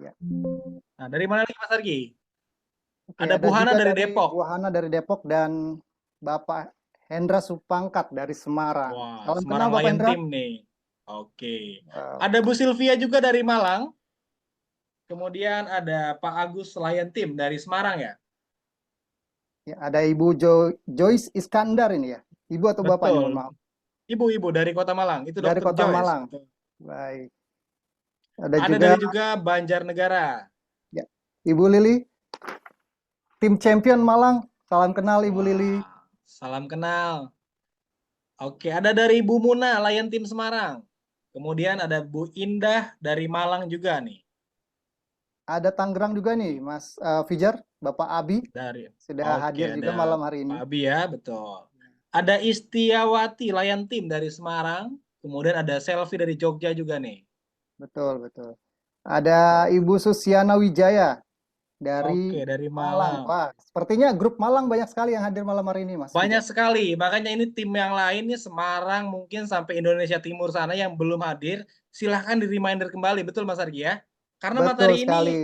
Ya. Nah, dari mana lagi Mas Argi? Oke, Ada ada Buhana juga dari dari Depok. Buhana dari Depok dan Bapak Hendra Supangkat dari Semarang. Wah, Salam kenal Semarang Bapak Lion Hendra. Team nih. Oke. Wow. Ada Bu Sylvia juga dari Malang. Kemudian ada Pak Agus Lion Team dari Semarang ya. Ya, ada Ibu Joyce Iskandar ini ya. Ibu atau Bapak ini, mohon Betul. maaf. Ibu-ibu dari Kota Malang. Itu Dari Dokter Kota Joyce. Malang. Betul. Baik. Ada Ada juga dari juga Banjarnegara. ya, Ibu Lili, tim champion Malang. Salam kenal Ibu Lili. Wah, salam kenal. Oke, ada dari Bu Muna Lion Team Semarang. Kemudian ada Bu Indah dari Malang juga nih. Ada Tangerang juga nih, Mas Fijar, Bapak Abi Dari sudah Oke, hadir juga ada malam hari ini. Pak Abi ya, betul. Ada Istiawati Lion Team dari Semarang. Kemudian ada Selfie dari Jogja juga nih. Betul, betul. Ada Ibu Susiana Wijaya Oke, dari dari Malang. Malang. Wah, sepertinya grup Malang banyak sekali yang hadir malam hari ini, Mas Banyak Fijar. sekali, makanya ini tim yang lain nih Semarang mungkin sampai Indonesia Timur sana yang belum hadir, silahkan di reminder kembali, betul Mas Argi ya? Karena Betul materi ini sekali.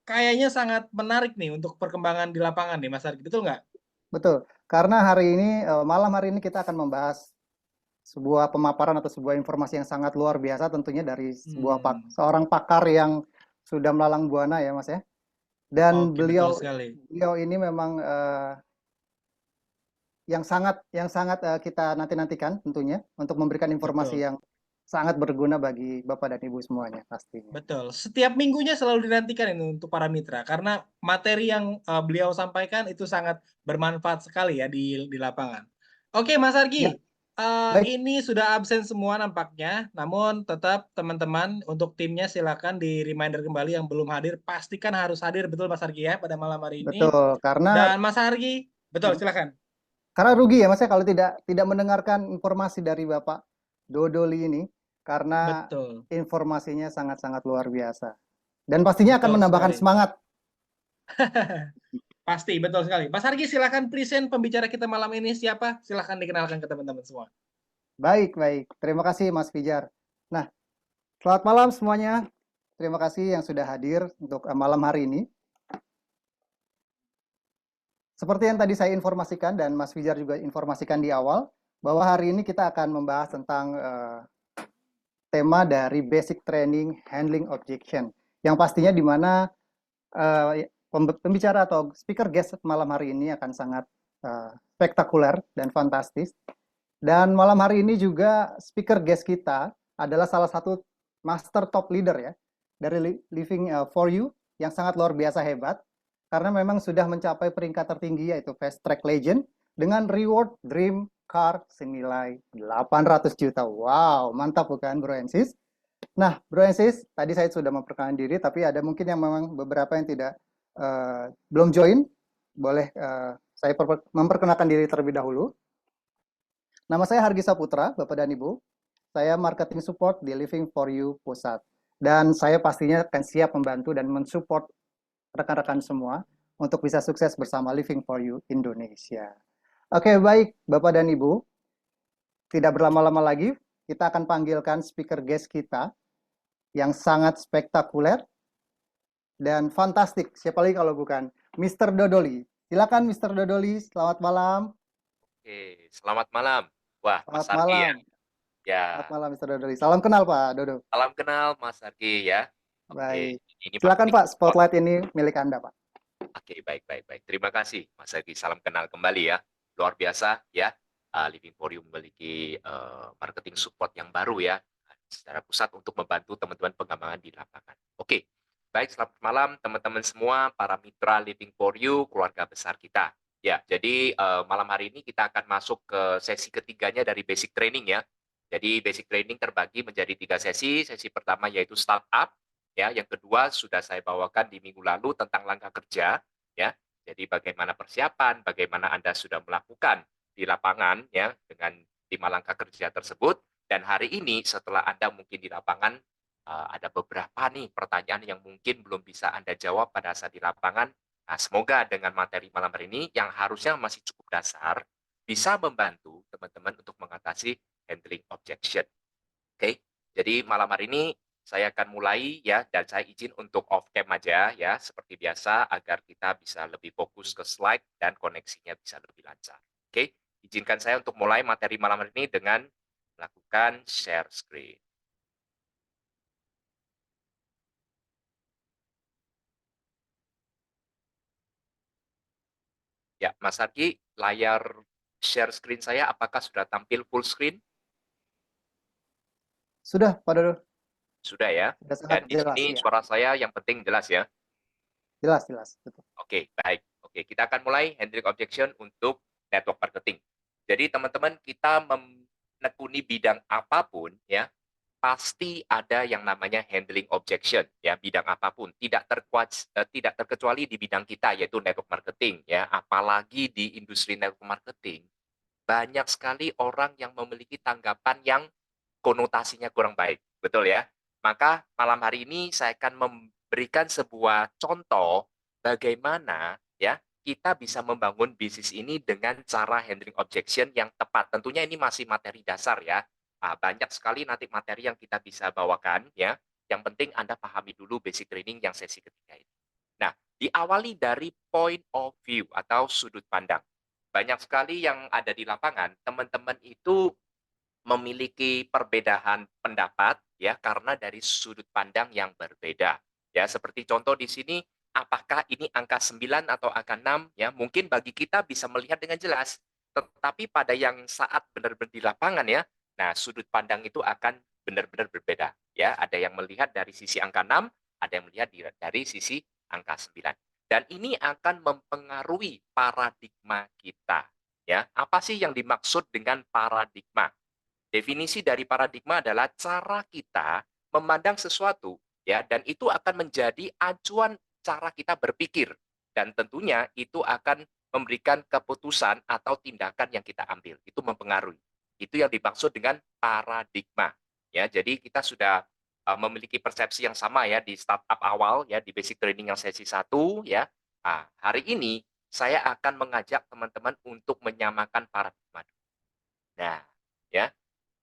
kayaknya sangat menarik nih untuk perkembangan di lapangan nih Mas Argi, betul nggak? Betul. Karena hari ini, malam hari ini kita akan membahas sebuah pemaparan atau sebuah informasi yang sangat luar biasa tentunya dari Hmm, seorang pakar yang sudah melalang buana ya, Mas ya. Dan oke betul beliau sekali. beliau ini memang yang sangat kita nanti-nantikan tentunya untuk memberikan informasi Betul, yang sangat berguna bagi Bapak dan Ibu semuanya pastinya. betul. Setiap minggunya selalu dinantikan ini untuk para mitra karena materi yang beliau sampaikan itu sangat bermanfaat sekali ya di lapangan. Oke, Mas Ya, Argi, baik. ini sudah absen semua nampaknya, namun tetap teman-teman untuk timnya silakan di reminder kembali yang belum hadir, pastikan harus hadir betul Mas Argi ya pada malam hari ini. Betul, karena Dan Mas Argi, betul silakan. karena rugi ya Mas ya kalau tidak mendengarkan informasi dari Bapak Dodoli ini karena Betul, informasinya sangat-sangat luar biasa dan pastinya akan betul menambahkan sekali. semangat. Pasti, betul sekali. Mas Argi, silakan present pembicara kita malam ini siapa? Silakan dikenalkan ke teman-teman semua. Baik, baik. Terima kasih Mas Fijar. Nah, selamat malam semuanya. Terima kasih yang sudah hadir untuk malam hari ini. Seperti yang tadi saya informasikan dan Mas Fijar juga informasikan di awal, bahwa hari ini kita akan membahas tentang tema dari Basic Training Handling Objection. Yang pastinya di mana pembicara atau speaker guest malam hari ini akan sangat spektakuler dan fantastis. Dan malam hari ini juga speaker guest kita adalah salah satu master top leader ya dari Living for You yang sangat luar biasa hebat karena memang sudah mencapai peringkat tertinggi yaitu Fast Track Legend dengan reward Dream Car senilai 800 juta. Wow, mantap bukan Bro Ensis? Nah, Bro Ensis, tadi saya sudah memperkenalkan diri tapi ada mungkin yang memang beberapa yang tidak belum join. Boleh saya memperkenalkan diri terlebih dahulu. Nama saya Hargi Saputra, Bapak dan Ibu. Saya marketing support di Living for You Pusat. Dan saya pastinya akan siap membantu dan mensupport rekan-rekan semua untuk bisa sukses bersama Living for You Indonesia. Oke, baik Bapak dan Ibu. Tidak berlama-lama lagi, kita akan panggilkan speaker guest kita yang sangat spektakuler dan fantastik. Siapa lagi kalau bukan Mr. Dodoli. Silakan Mr. Dodoli, selamat malam. Oke, selamat malam. Wah, Mas Selamat Argi ya. malam. Ya, Selamat malam Mr. Dodoli. Salam kenal Pak Dodo. salam kenal Mas Argi ya. Oke, Baik. ini Silakan marketing Pak, support. spotlight ini milik Anda, Pak. Oke, baik, baik, baik. Terima kasih Mas Argi. Salam kenal kembali ya. Luar biasa ya. Living for You memiliki marketing support yang baru ya. Secara pusat untuk membantu teman-teman pengembangan di lapangan. Oke, baik. Selamat malam teman-teman semua, para mitra Living for You, keluarga besar kita. Ya, jadi malam hari ini kita akan masuk ke sesi ketiganya dari basic training ya. Jadi basic training terbagi menjadi 3 sesi. Sesi pertama yaitu startup, ya. Yang kedua sudah saya bawakan di minggu lalu tentang langkah kerja, ya. Jadi bagaimana persiapan, bagaimana Anda sudah melakukan di lapangan, ya, dengan 5 langkah kerja tersebut. Dan hari ini setelah Anda mungkin di lapangan, ada beberapa nih pertanyaan yang mungkin belum bisa Anda jawab pada saat di lapangan. Nah, semoga dengan materi malam hari ini yang harusnya masih cukup dasar, bisa membantu teman-teman untuk mengatasi handling objection. Oke, jadi malam hari ini saya akan mulai ya, dan saya izin untuk off cam aja ya, seperti biasa agar kita bisa lebih fokus ke slide dan koneksinya bisa lebih lancar. Oke, izinkan saya untuk mulai materi malam hari ini dengan melakukan share screen. Ya, Mas Arki, layar share screen saya apakah sudah tampil full screen? Sudah, Pak Dodo. Sudah ya. Sudah sangat Dan di jelas sini ya. suara saya yang penting jelas ya. Jelas, jelas. Betul. Oke, baik. Oke, kita akan mulai handling objection untuk network marketing. Jadi teman-teman, kita menekuni bidang apapun ya, pasti ada yang namanya handling objection ya, bidang apapun. Tidak terkecuali di bidang kita yaitu network marketing ya, apalagi di industri network marketing. Banyak sekali orang yang memiliki tanggapan yang konotasinya kurang baik. Betul ya? Maka malam hari ini saya akan memberikan sebuah contoh bagaimana ya kita bisa membangun bisnis ini dengan cara handling objection yang tepat. Tentunya ini masih materi dasar ya. Banyak sekali nanti materi yang kita bisa bawakan ya. Yang penting Anda pahami dulu basic training yang sesi ketiga ini. Nah, diawali dari point of view atau sudut pandang. Banyak sekali yang ada di lapangan, teman-teman itu memiliki perbedaan pendapat ya karena dari sudut pandang yang berbeda. Ya, seperti contoh di sini, apakah ini angka 9 atau angka 6 ya, mungkin bagi kita bisa melihat dengan jelas. Tetapi pada yang saat benar-benar di lapangan ya, nah sudut pandang itu akan benar-benar berbeda ya. Ada yang melihat dari sisi angka 6, ada yang melihat dari sisi angka 9. Dan ini akan mempengaruhi paradigma kita. Ya, apa sih yang dimaksud dengan paradigma? Definisi dari paradigma adalah cara kita memandang sesuatu ya, dan itu akan menjadi acuan cara kita berpikir, dan tentunya itu akan memberikan keputusan atau tindakan yang kita ambil. Itu mempengaruhi. Itu yang dimaksud dengan paradigma. Ya, jadi kita sudah memiliki persepsi yang sama ya di startup awal ya, di basic training yang sesi 1 ya. Hari ini saya akan mengajak teman-teman untuk menyamakan paradigma. Nah, ya,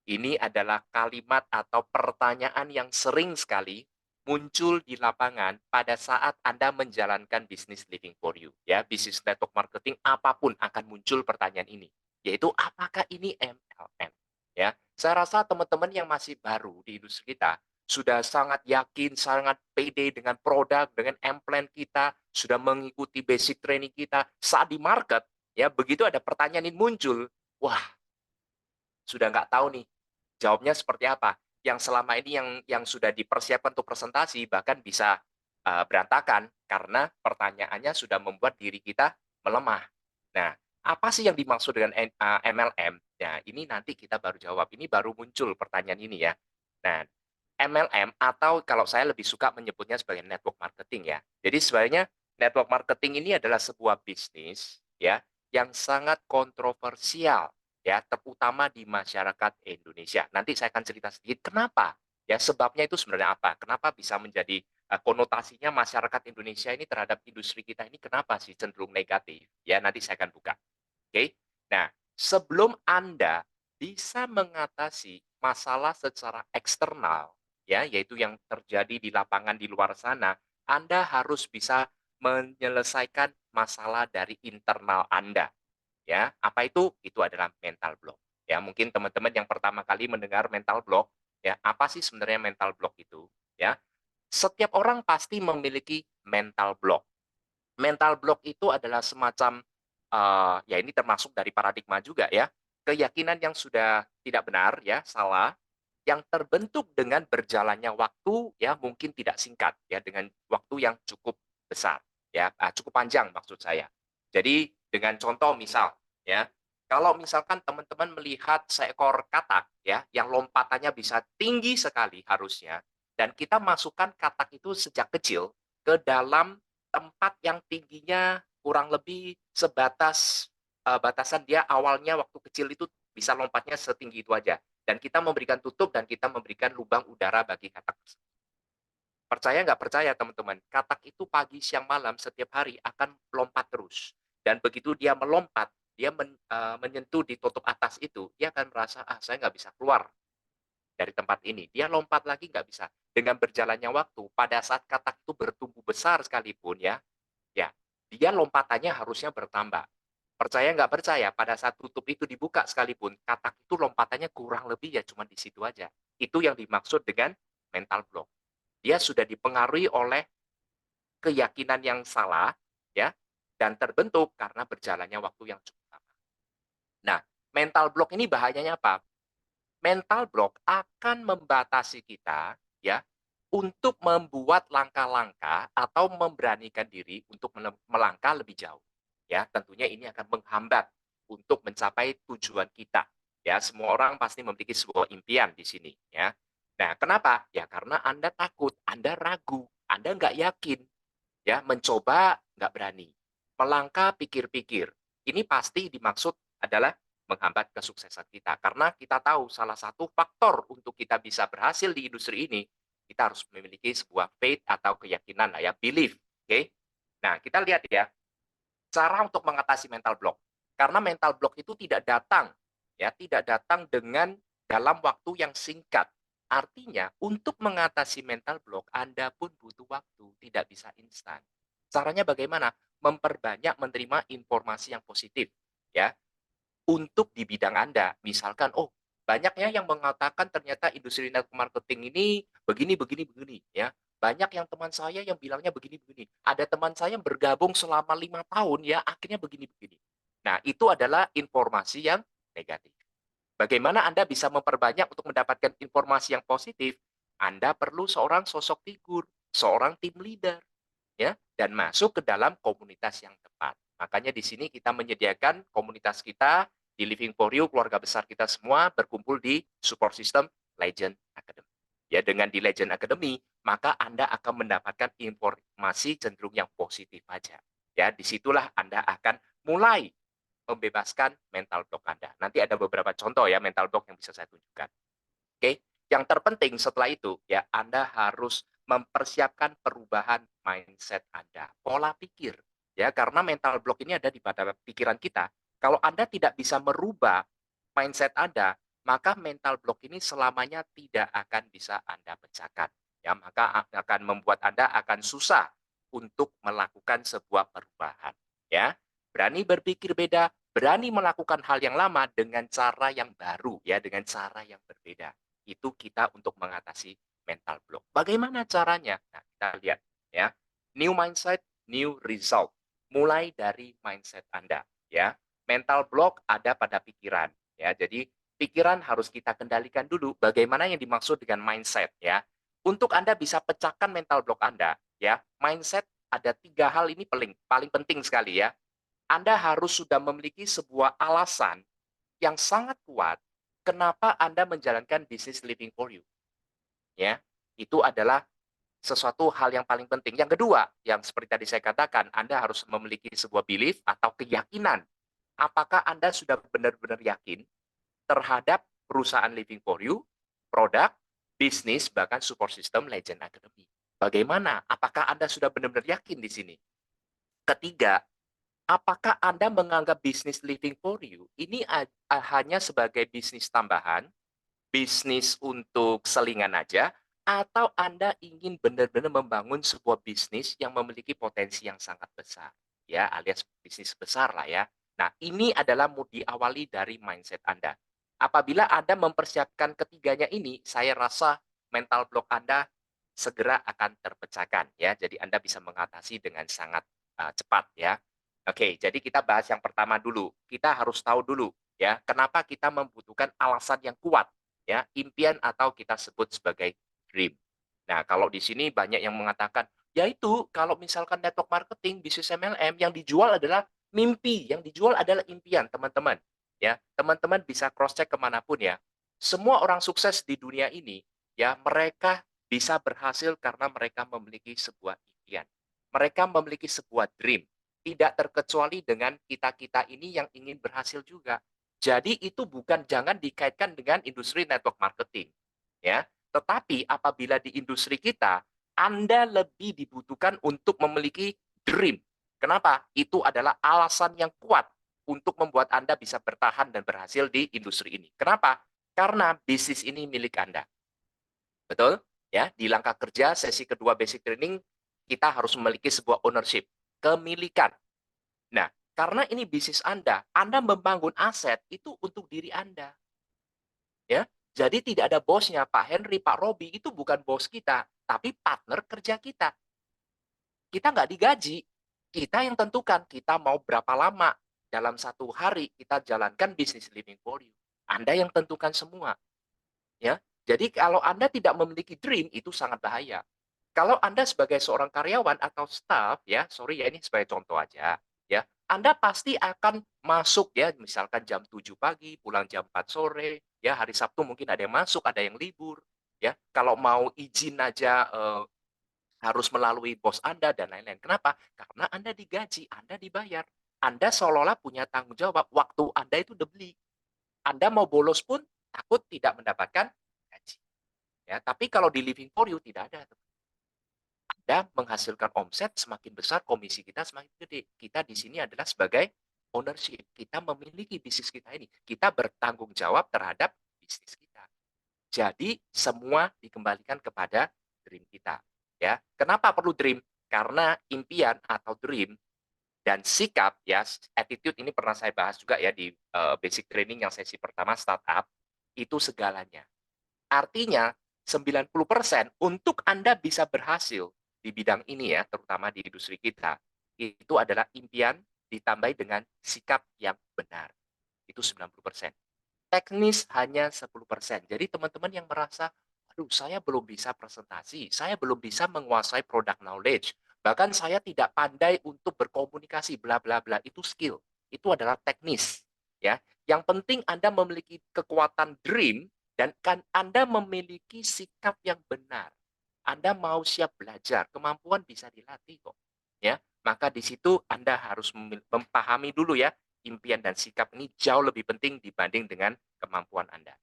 ini adalah kalimat atau pertanyaan yang sering sekali muncul di lapangan pada saat Anda menjalankan bisnis Living for You. Ya, bisnis network marketing apapun akan muncul pertanyaan ini, yaitu apakah ini MLM? Ya, saya rasa teman-teman yang masih baru di industri kita sudah sangat yakin, sangat pede dengan produk, dengan M-plan kita, sudah mengikuti basic training kita. Saat di market, ya begitu ada pertanyaan ini muncul, wah, sudah nggak tahu nih jawabnya seperti apa. Yang selama ini yang sudah dipersiapkan untuk presentasi bahkan bisa berantakan karena pertanyaannya sudah membuat diri kita melemah. Nah, apa sih yang dimaksud dengan MLM? Nah, ini nanti kita baru jawab. Ini baru muncul pertanyaan ini ya. Nah, MLM atau kalau saya lebih suka menyebutnya sebagai network marketing ya. Jadi sebenarnya network marketing ini adalah sebuah bisnis ya yang sangat kontroversial ya, terutama di masyarakat Indonesia. Nanti saya akan cerita sedikit kenapa, ya sebabnya itu sebenarnya apa, kenapa bisa menjadi konotasinya masyarakat Indonesia ini terhadap industri kita ini kenapa sih cenderung negatif, ya nanti saya akan buka. Oke, nah sebelum Anda bisa mengatasi masalah secara eksternal, ya yaitu yang terjadi di lapangan di luar sana, Anda harus bisa menyelesaikan masalah dari internal Anda. Ya, apa itu? Itu adalah mental block. Ya, mungkin teman-teman yang pertama kali mendengar mental block, ya, apa sih sebenarnya mental block itu? Ya, setiap orang pasti memiliki mental block. Mental block itu adalah semacam ya ini termasuk dari paradigma juga ya, keyakinan yang sudah tidak benar ya, salah, yang terbentuk dengan berjalannya waktu ya, mungkin tidak singkat ya, dengan waktu yang cukup besar ya, cukup panjang maksud saya. Jadi dengan contoh misal ya, kalau misalkan teman-teman melihat seekor katak ya, yang lompatannya bisa tinggi sekali harusnya, dan kita masukkan katak itu sejak kecil ke dalam tempat yang tingginya kurang lebih sebatas batasan dia awalnya waktu kecil itu bisa lompatnya setinggi itu aja, dan kita memberikan tutup dan kita memberikan lubang udara bagi katak tersebut. Percaya nggak percaya teman-teman, katak itu pagi, siang, malam setiap hari akan lompat terus. Dan begitu dia melompat, dia menyentuh di tutup atas itu, dia akan merasa, "Ah, saya nggak bisa keluar." dari tempat ini. Dia lompat lagi nggak bisa. Dengan berjalannya waktu, pada saat katak itu bertumbuh besar sekalipun ya, dia lompatannya harusnya bertambah. Percaya nggak percaya, pada saat tutup itu dibuka sekalipun, katak itu lompatannya kurang lebih ya cuma di situ aja. Itu yang dimaksud dengan mental block. Dia sudah dipengaruhi oleh keyakinan yang salah, ya, dan terbentuk karena berjalannya waktu yang cukup lama. Nah, mental block ini bahayanya apa? Mental block akan membatasi kita, ya, untuk membuat langkah-langkah atau memberanikan diri untuk melangkah lebih jauh. Ya, tentunya ini akan menghambat untuk mencapai tujuan kita. Ya, semua orang pasti memiliki sebuah impian di sini, ya. Nah, kenapa? Ya karena Anda takut, Anda ragu, Anda nggak yakin, ya, mencoba nggak berani, melangkah pikir-pikir. Ini pasti dimaksud adalah menghambat kesuksesan kita. Karena kita tahu salah satu faktor untuk kita bisa berhasil di industri ini, kita harus memiliki sebuah faith atau keyakinan lah ya, belief. Oke. Nah, kita lihat ya, cara untuk mengatasi mental block. Karena mental block itu tidak datang, ya, tidak datang dengan dalam waktu yang singkat. Artinya, untuk mengatasi mental block, Anda pun butuh waktu, tidak bisa instan. Caranya bagaimana? Memperbanyak menerima informasi yang positif, ya, untuk di bidang Anda. Misalkan, oh, banyaknya yang mengatakan ternyata industri network marketing ini begini, begini, begini, ya. Banyak yang teman saya yang bilangnya begini, begini. Ada teman saya yang bergabung selama 5 tahun, ya, akhirnya begini, begini. Nah, itu adalah informasi yang negatif. Bagaimana Anda bisa memperbanyak untuk mendapatkan informasi yang positif? Anda perlu seorang sosok figur, seorang tim leader, ya, dan masuk ke dalam komunitas yang tepat. Makanya di sini kita menyediakan komunitas kita di Living for You, keluarga besar kita semua berkumpul di support system Legend Academy. Ya, dengan di Legend Academy, maka Anda akan mendapatkan informasi cenderung yang positif aja. Ya, disitulah Anda akan mulai membebaskan mental block Anda. Nanti ada beberapa contoh ya mental block yang bisa saya tunjukkan. Oke, yang terpenting setelah itu ya Anda harus mempersiapkan perubahan mindset Anda, pola pikir. Ya, karena mental block ini ada di pada pikiran kita. Kalau Anda tidak bisa merubah mindset Anda, maka mental block ini selamanya tidak akan bisa Anda pecahkan. Ya, maka akan membuat Anda akan susah untuk melakukan sebuah perubahan. Ya, berani berpikir beda, berani melakukan hal yang lama dengan cara yang baru, ya, dengan cara yang berbeda. Itu kita untuk mengatasi mental block. Bagaimana caranya? Nah, kita lihat ya. New mindset, new result. Mulai dari mindset Anda, ya. Mental block ada pada pikiran, ya. Jadi pikiran harus kita kendalikan dulu. Bagaimana yang dimaksud dengan mindset, ya. Untuk Anda bisa pecahkan mental block Anda, ya. Mindset ada 3 hal ini paling penting sekali ya. Anda harus sudah memiliki sebuah alasan yang sangat kuat kenapa Anda menjalankan bisnis Living for You. Ya, itu adalah sesuatu hal yang paling penting. Yang kedua, yang seperti tadi saya katakan, Anda harus memiliki sebuah belief atau keyakinan. Apakah Anda sudah benar-benar yakin terhadap perusahaan Living for You, produk, bisnis, bahkan support system Legend Academy? Bagaimana? Apakah Anda sudah benar-benar yakin di sini? Ketiga, apakah Anda menganggap bisnis Living for You ini hanya sebagai bisnis tambahan, bisnis untuk selingan aja, atau Anda ingin benar-benar membangun sebuah bisnis yang memiliki potensi yang sangat besar, ya, alias bisnis besar lah ya. Nah, ini adalah mau diawali dari mindset Anda. Apabila Anda mempersiapkan ketiganya ini, saya rasa mental block Anda segera akan terpecahkan ya. Jadi Anda bisa mengatasi dengan sangat cepat ya. Oke, jadi kita bahas yang pertama dulu. Kita harus tahu dulu ya, kenapa kita membutuhkan alasan yang kuat ya, impian atau kita sebut sebagai dream. Nah, kalau di sini banyak yang mengatakan, ya itu kalau misalkan network marketing, bisnis MLM yang dijual adalah mimpi, yang dijual adalah impian, teman-teman. Ya, teman-teman bisa cross check kemanapun ya. Semua orang sukses di dunia ini, ya mereka bisa berhasil karena mereka memiliki sebuah impian. Mereka memiliki sebuah dream. Tidak terkecuali dengan kita-kita ini yang ingin berhasil juga. Jadi itu bukan jangan dikaitkan dengan industri network marketing, ya. Tetapi apabila di industri kita, Anda lebih dibutuhkan untuk memiliki dream. Kenapa? Itu adalah alasan yang kuat untuk membuat Anda bisa bertahan dan berhasil di industri ini. Kenapa? Karena bisnis ini milik Anda. Betul? Ya, di langkah kerja sesi kedua basic training kita harus memiliki sebuah ownership, kemilikan. Nah, karena ini bisnis Anda membangun aset itu untuk diri Anda. Ya, jadi tidak ada bosnya, Pak Henry, Pak Robi itu bukan bos kita, tapi partner kerja kita. Kita nggak digaji, kita yang tentukan kita mau berapa lama dalam satu hari kita jalankan bisnis Living for You. Anda yang tentukan semua, ya. Jadi kalau Anda tidak memiliki dream itu sangat bahaya. Kalau Anda sebagai seorang karyawan atau staff, ya, sorry ya ini sebagai contoh aja, ya, Anda pasti akan masuk ya, misalkan jam 7 pagi, pulang jam 4 sore, ya, hari Sabtu mungkin ada yang masuk, ada yang libur, ya. Kalau mau izin aja harus melalui bos Anda dan lain-lain. Kenapa? Karena Anda digaji, Anda dibayar. Anda seolah-olah punya tanggung jawab, waktu Anda itu dibeli. Anda mau bolos pun takut tidak mendapatkan gaji. Ya, tapi kalau di Living for You tidak ada. Anda menghasilkan omset semakin besar, komisi kita semakin gede. Kita di sini adalah sebagai ownership. Kita memiliki bisnis kita ini. Kita bertanggung jawab terhadap bisnis kita. Jadi semua dikembalikan kepada dream kita. Ya, kenapa perlu dream? Karena impian atau dream dan sikap ya, attitude ini pernah saya bahas juga ya di basic training yang sesi pertama startup, itu segalanya. Artinya 90% untuk Anda bisa berhasil di bidang ini ya, terutama di industri kita, itu adalah impian ditambah dengan sikap yang benar. Itu 90%. Teknis hanya 10%. Jadi teman-teman yang merasa, aduh saya belum bisa presentasi, saya belum bisa menguasai product knowledge, bahkan saya tidak pandai untuk berkomunikasi, bla bla bla, itu skill. Itu adalah teknis. Ya, yang penting Anda memiliki kekuatan dream dan kan Anda memiliki sikap yang benar. Anda mau siap belajar, kemampuan bisa dilatih kok. Ya, maka di situ Anda harus memahami dulu ya, impian dan sikap ini jauh lebih penting dibanding dengan kemampuan Anda.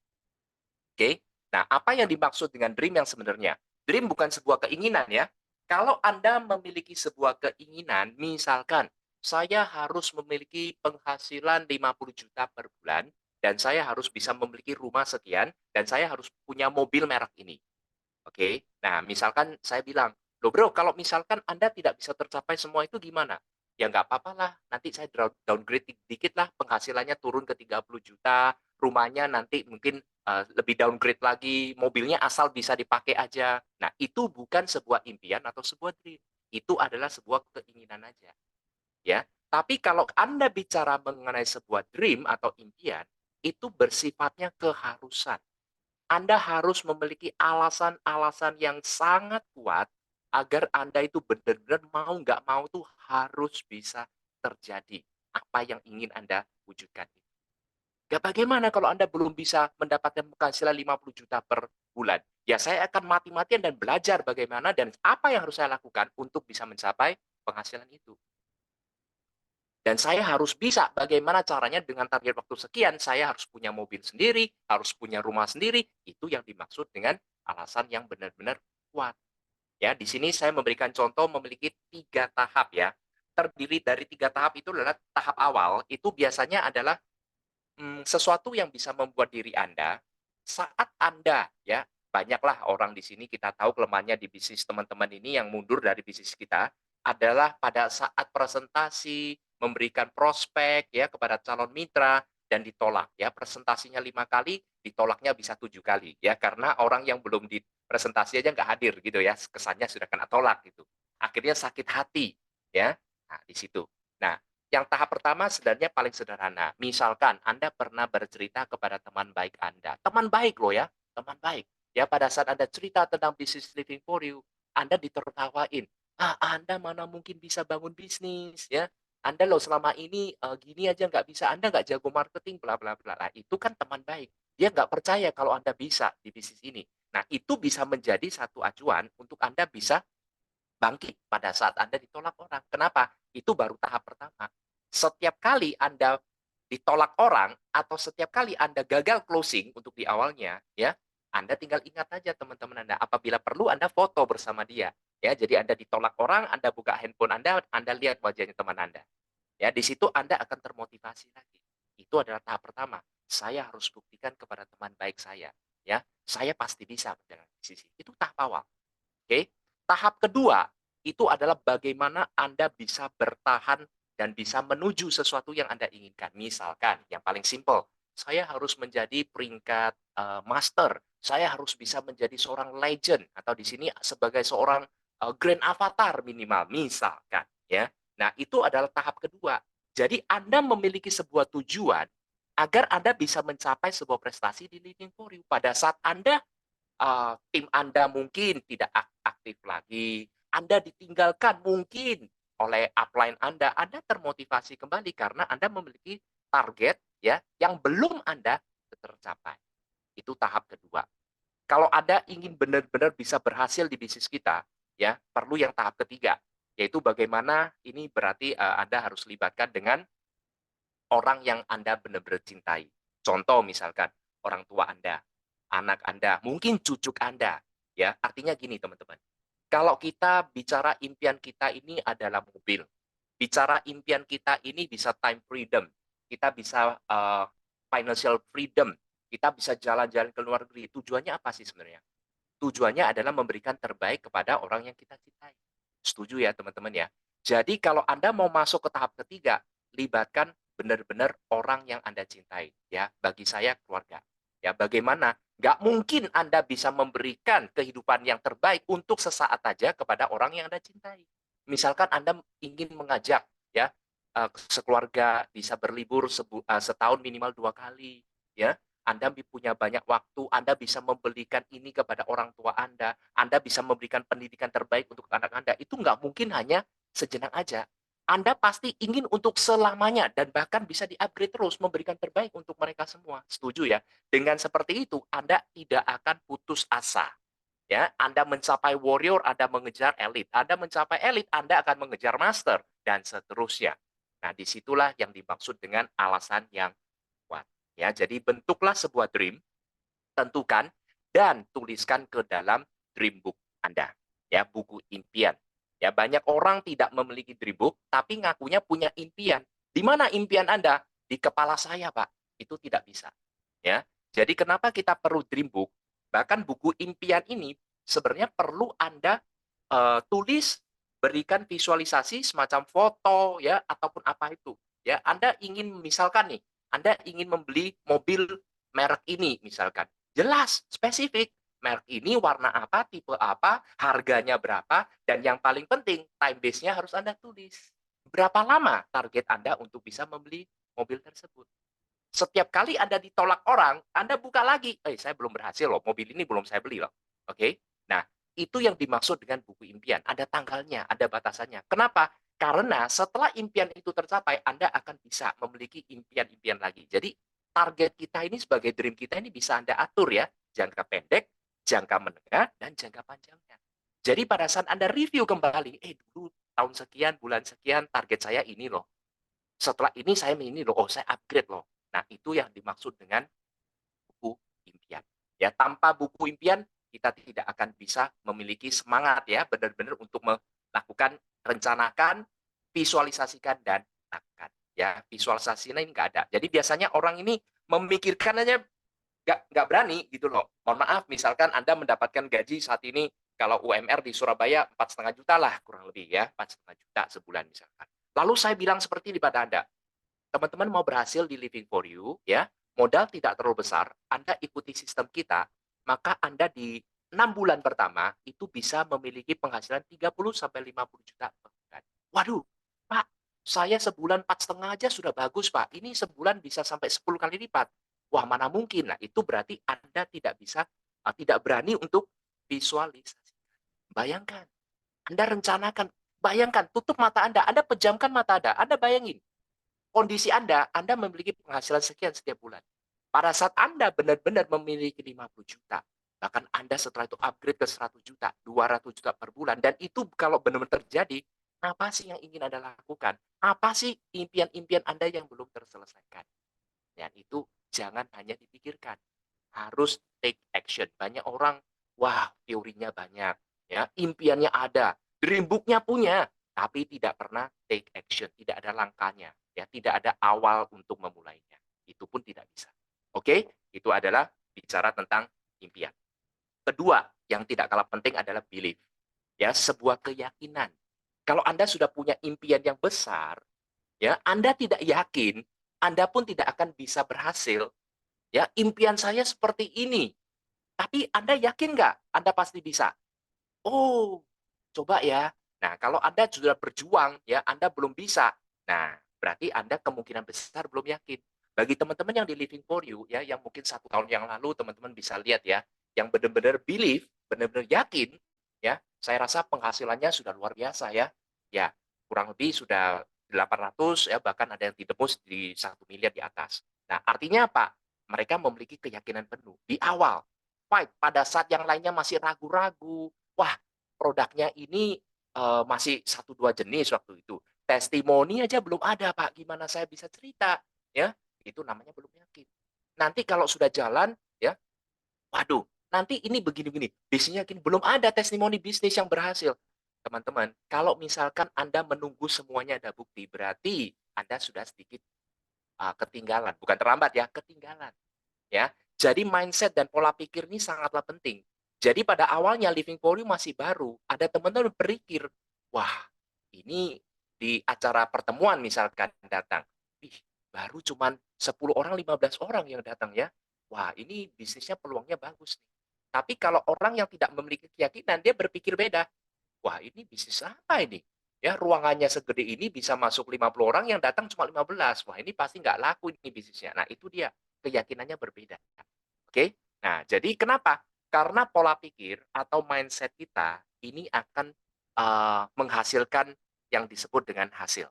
Oke? Nah, apa yang dimaksud dengan dream yang sebenarnya? Dream bukan sebuah keinginan ya. Kalau Anda memiliki sebuah keinginan, misalkan saya harus memiliki penghasilan 50 juta per bulan dan saya harus bisa memiliki rumah sekian dan saya harus punya mobil merek ini. Oke. Nah, misalkan saya bilang, "Loh bro, kalau misalkan Anda tidak bisa tercapai semua itu gimana?" Ya nggak apa-apa lah, nanti saya downgrade dikit lah, penghasilannya turun ke 30 juta, rumahnya nanti mungkin lebih downgrade lagi, mobilnya asal bisa dipakai aja. Nah, itu bukan sebuah impian atau sebuah dream. Itu adalah sebuah keinginan aja. Ya. Tapi kalau Anda bicara mengenai sebuah dream atau impian, itu bersifatnya keharusan. Anda harus memiliki alasan-alasan yang sangat kuat agar Anda itu benar-benar mau nggak mau tuh harus bisa terjadi apa yang ingin Anda wujudkan. Ya bagaimana kalau Anda belum bisa mendapatkan penghasilan 50 juta per bulan? Ya saya akan mati-matian dan belajar bagaimana dan apa yang harus saya lakukan untuk bisa mencapai penghasilan itu. Dan saya harus bisa bagaimana caranya dengan target waktu sekian, saya harus punya mobil sendiri, harus punya rumah sendiri, itu yang dimaksud dengan alasan yang benar-benar kuat. Ya, di sini saya memberikan contoh memiliki 3 tahap ya. Terdiri dari 3 tahap itu adalah tahap awal, itu biasanya adalah sesuatu yang bisa membuat diri Anda, saat Anda ya, banyaklah orang di sini kita tahu kelemahannya di bisnis teman-teman ini yang mundur dari bisnis kita, adalah pada saat presentasi, memberikan prospek ya kepada calon mitra dan ditolak ya. Presentasinya 5 kali, ditolaknya bisa 7 kali ya, karena orang yang belum di presentasi aja nggak hadir gitu ya, kesannya sudah kena tolak gitu. Akhirnya sakit hati ya. Nah, di situ. Nah, yang tahap pertama sebenarnya paling sederhana. Misalkan Anda pernah bercerita kepada teman baik Anda. Teman baik loh ya, teman baik. Ya pada saat Anda cerita tentang bisnis Living for You, Anda ditertawain. Ah, Anda mana mungkin bisa bangun bisnis ya. Anda loh selama ini gini aja nggak bisa, Anda nggak jago marketing, bla bla bla. Nah, itu kan teman baik. Dia nggak percaya kalau Anda bisa di bisnis ini. Nah, itu bisa menjadi satu acuan untuk Anda bisa bangkit pada saat Anda ditolak orang. Kenapa? Itu baru tahap pertama. Setiap kali Anda ditolak orang atau setiap kali Anda gagal closing untuk di awalnya, ya, Anda tinggal ingat aja teman-teman Anda, apabila perlu Anda foto bersama dia. Ya, jadi Anda ditolak orang, Anda buka handphone Anda lihat wajahnya teman Anda. Ya, di situ Anda akan termotivasi lagi. Itu adalah tahap pertama. saya harus buktikan kepada teman baik saya, ya, saya pasti bisa dengan bisnis ini. Itu tahap awal. Oke. Tahap kedua itu adalah bagaimana Anda bisa bertahan dan bisa menuju sesuatu yang Anda inginkan. Misalkan yang paling simpel, saya harus menjadi peringkat master, saya harus bisa menjadi seorang legend atau di sini sebagai seorang grand avatar minimal, misalkan ya. Nah, itu adalah tahap kedua. Jadi Anda memiliki sebuah tujuan agar Anda bisa mencapai sebuah prestasi di Living for You. Pada saat Anda tim Anda mungkin tidak aktif lagi, Anda ditinggalkan mungkin oleh upline Anda termotivasi kembali karena Anda memiliki target ya yang belum Anda tercapai. Itu tahap kedua. Kalau Anda ingin benar-benar bisa berhasil di bisnis kita, ya perlu yang tahap ketiga, yaitu bagaimana ini berarti Anda harus libatkan dengan orang yang Anda benar-benar cintai. Contoh misalkan orang tua Anda, anak Anda, mungkin cucu Anda, ya. Artinya gini teman-teman. Kalau kita bicara impian kita ini adalah mobil, bicara impian kita ini bisa time freedom, kita bisa financial freedom, kita bisa jalan-jalan ke luar negeri. Tujuannya apa sih sebenarnya? Tujuannya adalah memberikan terbaik kepada orang yang kita cintai. Setuju ya teman-teman ya? Jadi kalau Anda mau masuk ke tahap ketiga, libatkan benar-benar orang yang Anda cintai. Ya, bagi saya keluarga. Ya, bagaimana? Nggak mungkin Anda bisa memberikan kehidupan yang terbaik untuk sesaat aja kepada orang yang Anda cintai. Misalkan Anda ingin mengajak ya sekeluarga bisa berlibur setahun minimal 2 kali, ya. Anda punya banyak waktu, Anda bisa membelikan ini kepada orang tua Anda bisa memberikan pendidikan terbaik untuk anak Anda. Itu nggak mungkin hanya sejenak aja. Anda pasti ingin untuk selamanya dan bahkan bisa di-upgrade terus, memberikan terbaik untuk mereka semua. Setuju ya? Dengan seperti itu, Anda tidak akan putus asa. Ya, Anda mencapai warrior, Anda mengejar elit. Anda mencapai elit, Anda akan mengejar master dan seterusnya. Nah, disitulah yang dimaksud dengan alasan yang kuat. Ya, jadi bentuklah sebuah dream, tentukan dan tuliskan ke dalam dream book Anda. Ya, buku impian. Ya, banyak orang tidak memiliki dream book tapi ngakunya punya impian. Di mana impian Anda? Di kepala saya, Pak. Itu tidak bisa. Ya. Jadi kenapa kita perlu dream book? Bahkan buku impian ini sebenarnya perlu Anda tulis, berikan visualisasi semacam foto ya ataupun apa itu. Ya, Anda ingin misalkan nih, Anda ingin membeli mobil merek ini misalkan. Jelas, spesifik. Merek ini warna apa, tipe apa, harganya berapa, dan yang paling penting, time base-nya harus Anda tulis. Berapa lama target Anda untuk bisa membeli mobil tersebut? Setiap kali Anda ditolak orang, Anda buka lagi, saya belum berhasil loh, mobil ini belum saya beli loh. Oke? Nah, itu yang dimaksud dengan buku impian. Ada tanggalnya, ada batasannya. Kenapa? Karena setelah impian itu tercapai, Anda akan bisa memiliki impian-impian lagi. Jadi, target kita ini sebagai dream kita ini bisa Anda atur ya, jangka pendek, jangka menengah, dan jangka panjangnya. Jadi pada saat Anda review kembali, dulu tahun sekian, bulan sekian, target saya ini loh. Setelah ini saya ini loh, saya upgrade loh. Nah, itu yang dimaksud dengan buku impian. Ya, tanpa buku impian kita tidak akan bisa memiliki semangat ya, benar-benar untuk melakukan, rencanakan, visualisasikan dan lakukan. Ya, visualisasinya ini nggak ada. Jadi biasanya orang ini memikirkan aja nggak berani gitu loh. Mohon maaf, misalkan Anda mendapatkan gaji saat ini kalau UMR di Surabaya 4,5 juta lah kurang lebih ya, 4,5 juta sebulan misalkan. Lalu saya bilang seperti ini pada Anda, teman-teman mau berhasil di Living for You, ya, modal tidak terlalu besar, Anda ikuti sistem kita, maka Anda di 6 bulan pertama itu bisa memiliki penghasilan 30 sampai 50 juta per bulan. Waduh, Pak, saya sebulan 4,5 aja sudah bagus, Pak. Ini sebulan bisa sampai 10 kali lipat. Wah, mana mungkin. Nah, itu berarti Anda tidak bisa, tidak berani untuk visualisasi. Bayangkan, Anda rencanakan, bayangkan, tutup mata Anda pejamkan mata Anda bayangin, kondisi Anda memiliki penghasilan sekian setiap bulan. Pada saat Anda benar-benar memiliki 50 juta, bahkan Anda setelah itu upgrade ke 100 juta, 200 juta per bulan, dan itu kalau benar-benar terjadi, apa sih yang ingin Anda lakukan? Apa sih impian-impian Anda yang belum terselesaikan? Dan itu jangan hanya dipikirkan, harus take action. Banyak orang, wah teorinya banyak, ya impiannya ada, dream book-nya punya, tapi tidak pernah take action, tidak ada langkahnya, ya tidak ada awal untuk memulainya. Itu pun tidak bisa. Oke, itu adalah bicara tentang impian. Kedua, yang tidak kalah penting adalah belief. Ya, sebuah keyakinan. Kalau Anda sudah punya impian yang besar, ya, Anda tidak yakin, Anda pun tidak akan bisa berhasil. Ya, impian saya seperti ini. Tapi Anda yakin nggak Anda pasti bisa? Oh, coba ya. Nah, kalau Anda sudah berjuang, ya, Anda belum bisa. Nah, berarti Anda kemungkinan besar belum yakin. Bagi teman-teman yang di Living for You, ya, yang mungkin 1 tahun yang lalu teman-teman bisa lihat ya, yang benar-benar believe, benar-benar yakin, ya, saya rasa penghasilannya sudah luar biasa ya. Ya, kurang lebih sudah 800 ya, bahkan ada yang ditembus di 1 miliar di atas. Nah, artinya apa? Mereka memiliki keyakinan penuh di awal. Fight pada saat yang lainnya masih ragu-ragu, wah, produknya ini, masih 1, 2 jenis waktu itu. Testimoni aja belum ada, Pak, gimana saya bisa cerita, ya? Itu namanya belum yakin. Nanti kalau sudah jalan, ya, waduh, nanti ini begini-begini, bisnisnya gini, belum ada testimoni bisnis yang berhasil. Teman-teman, kalau misalkan Anda menunggu semuanya ada bukti, berarti Anda sudah sedikit, ketinggalan, bukan terlambat ya, ketinggalan. Ya, jadi mindset dan pola pikir ini sangatlah penting. Jadi pada awalnya Living for You masih baru, ada teman-teman berpikir, wah, ini di acara pertemuan misalkan datang, ih, baru cuman 10 orang, 15 orang yang datang ya. Wah, ini bisnisnya peluangnya bagus nih. Tapi kalau orang yang tidak memiliki keyakinan, dia berpikir beda. Wah, ini bisnis apa ini? Ya, ruangannya segede ini bisa masuk 50 orang, yang datang cuma 15. Wah, ini pasti nggak laku ini bisnisnya. Nah, itu dia, keyakinannya berbeda. Oke? Nah, jadi kenapa? Karena pola pikir atau mindset kita ini akan, menghasilkan yang disebut dengan hasil.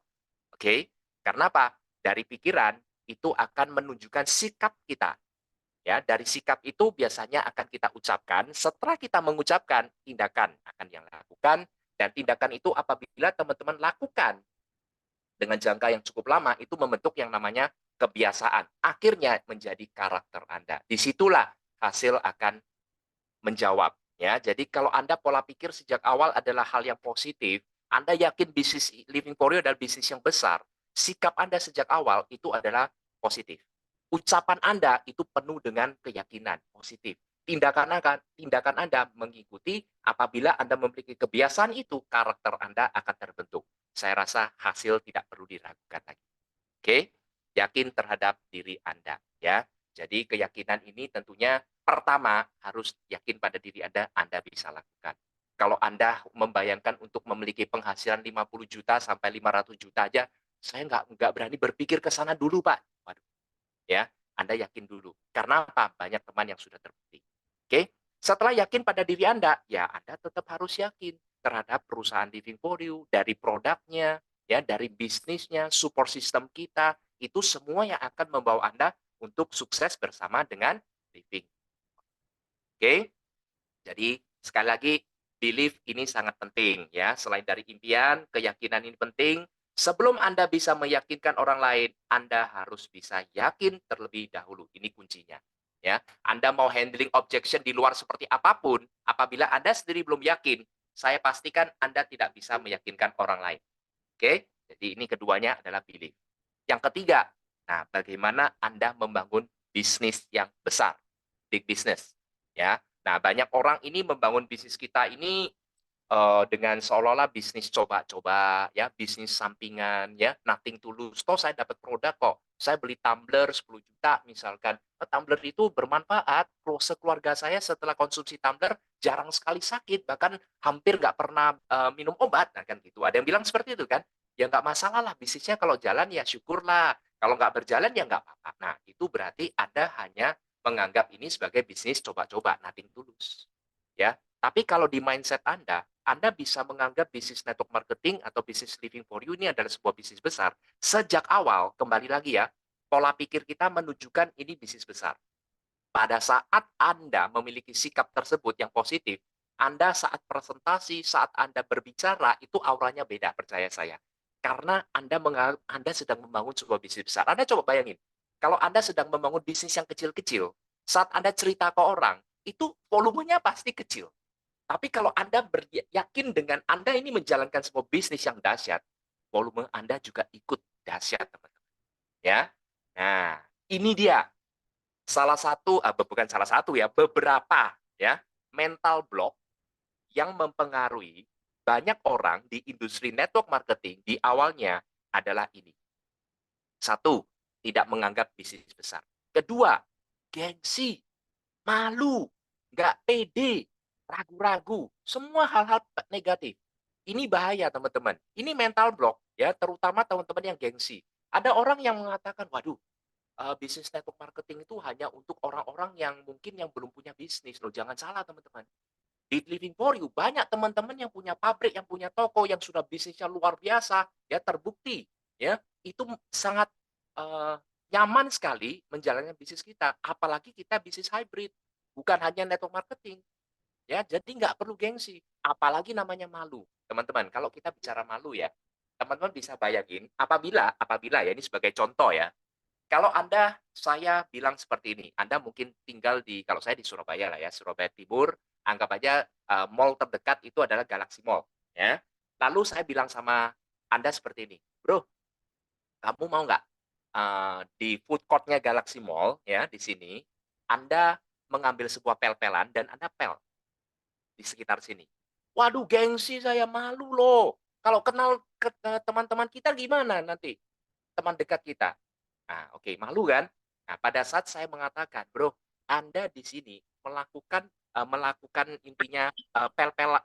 Oke? Karena apa? Dari pikiran itu akan menunjukkan sikap kita. Ya, dari sikap itu biasanya akan kita ucapkan, setelah kita mengucapkan, tindakan akan yang lakukan, dan tindakan itu apabila teman-teman lakukan dengan jangka yang cukup lama, itu membentuk yang namanya kebiasaan. Akhirnya menjadi karakter Anda. Disitulah hasil akan menjawab. Ya, jadi kalau Anda pola pikir sejak awal adalah hal yang positif, Anda yakin bisnis Living for You adalah bisnis yang besar, sikap Anda sejak awal itu adalah positif. Ucapan Anda itu penuh dengan keyakinan positif. Tindakan Anda mengikuti apabila Anda memiliki kebiasaan itu, karakter Anda akan terbentuk. Saya rasa hasil tidak perlu diragukan lagi. Oke, yakin terhadap diri Anda ya. Jadi keyakinan ini tentunya pertama harus yakin pada diri Anda bisa lakukan. Kalau Anda membayangkan untuk memiliki penghasilan 50 juta sampai 500 juta aja, saya nggak berani berpikir ke sana dulu, Pak. Waduh, ya, Anda yakin dulu. Karena apa? Banyak teman yang sudah terbukti. Oke, setelah yakin pada diri Anda, ya Anda tetap harus yakin terhadap perusahaan Living for You, dari produknya, ya, dari bisnisnya, support system kita, itu semua yang akan membawa Anda untuk sukses bersama dengan Living. Oke, jadi sekali lagi belief ini sangat penting ya. Selain dari impian, keyakinan ini penting. Sebelum Anda bisa meyakinkan orang lain, Anda harus bisa yakin terlebih dahulu. Ini kuncinya. Ya, Anda mau handling objection di luar seperti apapun, apabila Anda sendiri belum yakin, saya pastikan Anda tidak bisa meyakinkan orang lain. Oke, jadi ini keduanya adalah belief. Yang ketiga, nah, bagaimana Anda membangun bisnis yang besar, big business, ya. Nah, banyak orang ini membangun bisnis kita ini dengan seolah-olah bisnis coba-coba, ya, bisnis sampingan, ya, nothing tulus. Toh saya dapat produk kok. Saya beli tumbler 10 juta misalkan. Tumbler itu bermanfaat. Sekeluarga saya setelah konsumsi tumbler jarang sekali sakit, bahkan hampir nggak pernah minum obat. Nah, kan gitu. Ada yang bilang seperti itu kan. Ya nggak masalah lah, bisnisnya kalau jalan ya syukurlah. Kalau nggak berjalan ya nggak apa-apa. Nah, itu berarti Anda hanya menganggap ini sebagai bisnis coba-coba, nothing tulus. Ya, tapi kalau di mindset Anda bisa menganggap bisnis network marketing atau bisnis Living for You ini adalah sebuah bisnis besar. Sejak awal, kembali lagi ya, pola pikir kita menunjukkan ini bisnis besar. Pada saat Anda memiliki sikap tersebut yang positif, Anda saat presentasi, saat Anda berbicara, itu auranya beda, percaya saya. Karena Anda menganggap Anda sedang membangun sebuah bisnis besar. Anda coba bayangin, kalau Anda sedang membangun bisnis yang kecil-kecil, saat Anda cerita ke orang, itu volumenya pasti kecil. Tapi kalau Anda yakin dengan Anda ini menjalankan sebuah bisnis yang dahsyat, volume Anda juga ikut dahsyat, teman-teman. Ya. Nah, ini dia. bukan salah satu ya, beberapa ya mental block yang mempengaruhi banyak orang di industri network marketing di awalnya adalah ini. Satu, tidak menganggap bisnis besar. Kedua, gengsi, malu, nggak pede, ragu-ragu, semua hal-hal negatif. Ini bahaya teman-teman. Ini mental block ya, terutama teman-teman yang gengsi. Ada orang yang mengatakan, waduh, bisnis network marketing itu hanya untuk orang-orang yang mungkin yang belum punya bisnis loh. Jangan salah teman-teman. Di Living for You banyak teman-teman yang punya pabrik, yang punya toko, yang sudah bisnisnya luar biasa, ya terbukti, ya itu sangat nyaman sekali menjalankan bisnis kita. Apalagi kita bisnis hybrid, bukan hanya network marketing, ya. Jadi nggak perlu gengsi, apalagi namanya malu, teman-teman. Kalau kita bicara malu ya, teman-teman bisa bayangin apabila ya ini sebagai contoh ya. Kalau saya bilang seperti ini, Anda mungkin tinggal kalau saya di Surabaya lah ya, Surabaya Timur, anggap aja mall terdekat itu adalah Galaxy Mall, ya. Lalu saya bilang sama Anda seperti ini, "Bro, kamu mau nggak di food court-nya Galaxy Mall ya di sini, Anda mengambil sebuah pel-pelan dan Anda pel di sekitar sini." Waduh, gengsi saya, malu loh. Kalau kenal ke teman-teman kita gimana nanti? Teman dekat kita. Nah, oke, malu kan? Nah, pada saat saya mengatakan, "Bro, Anda di sini melakukan intinya,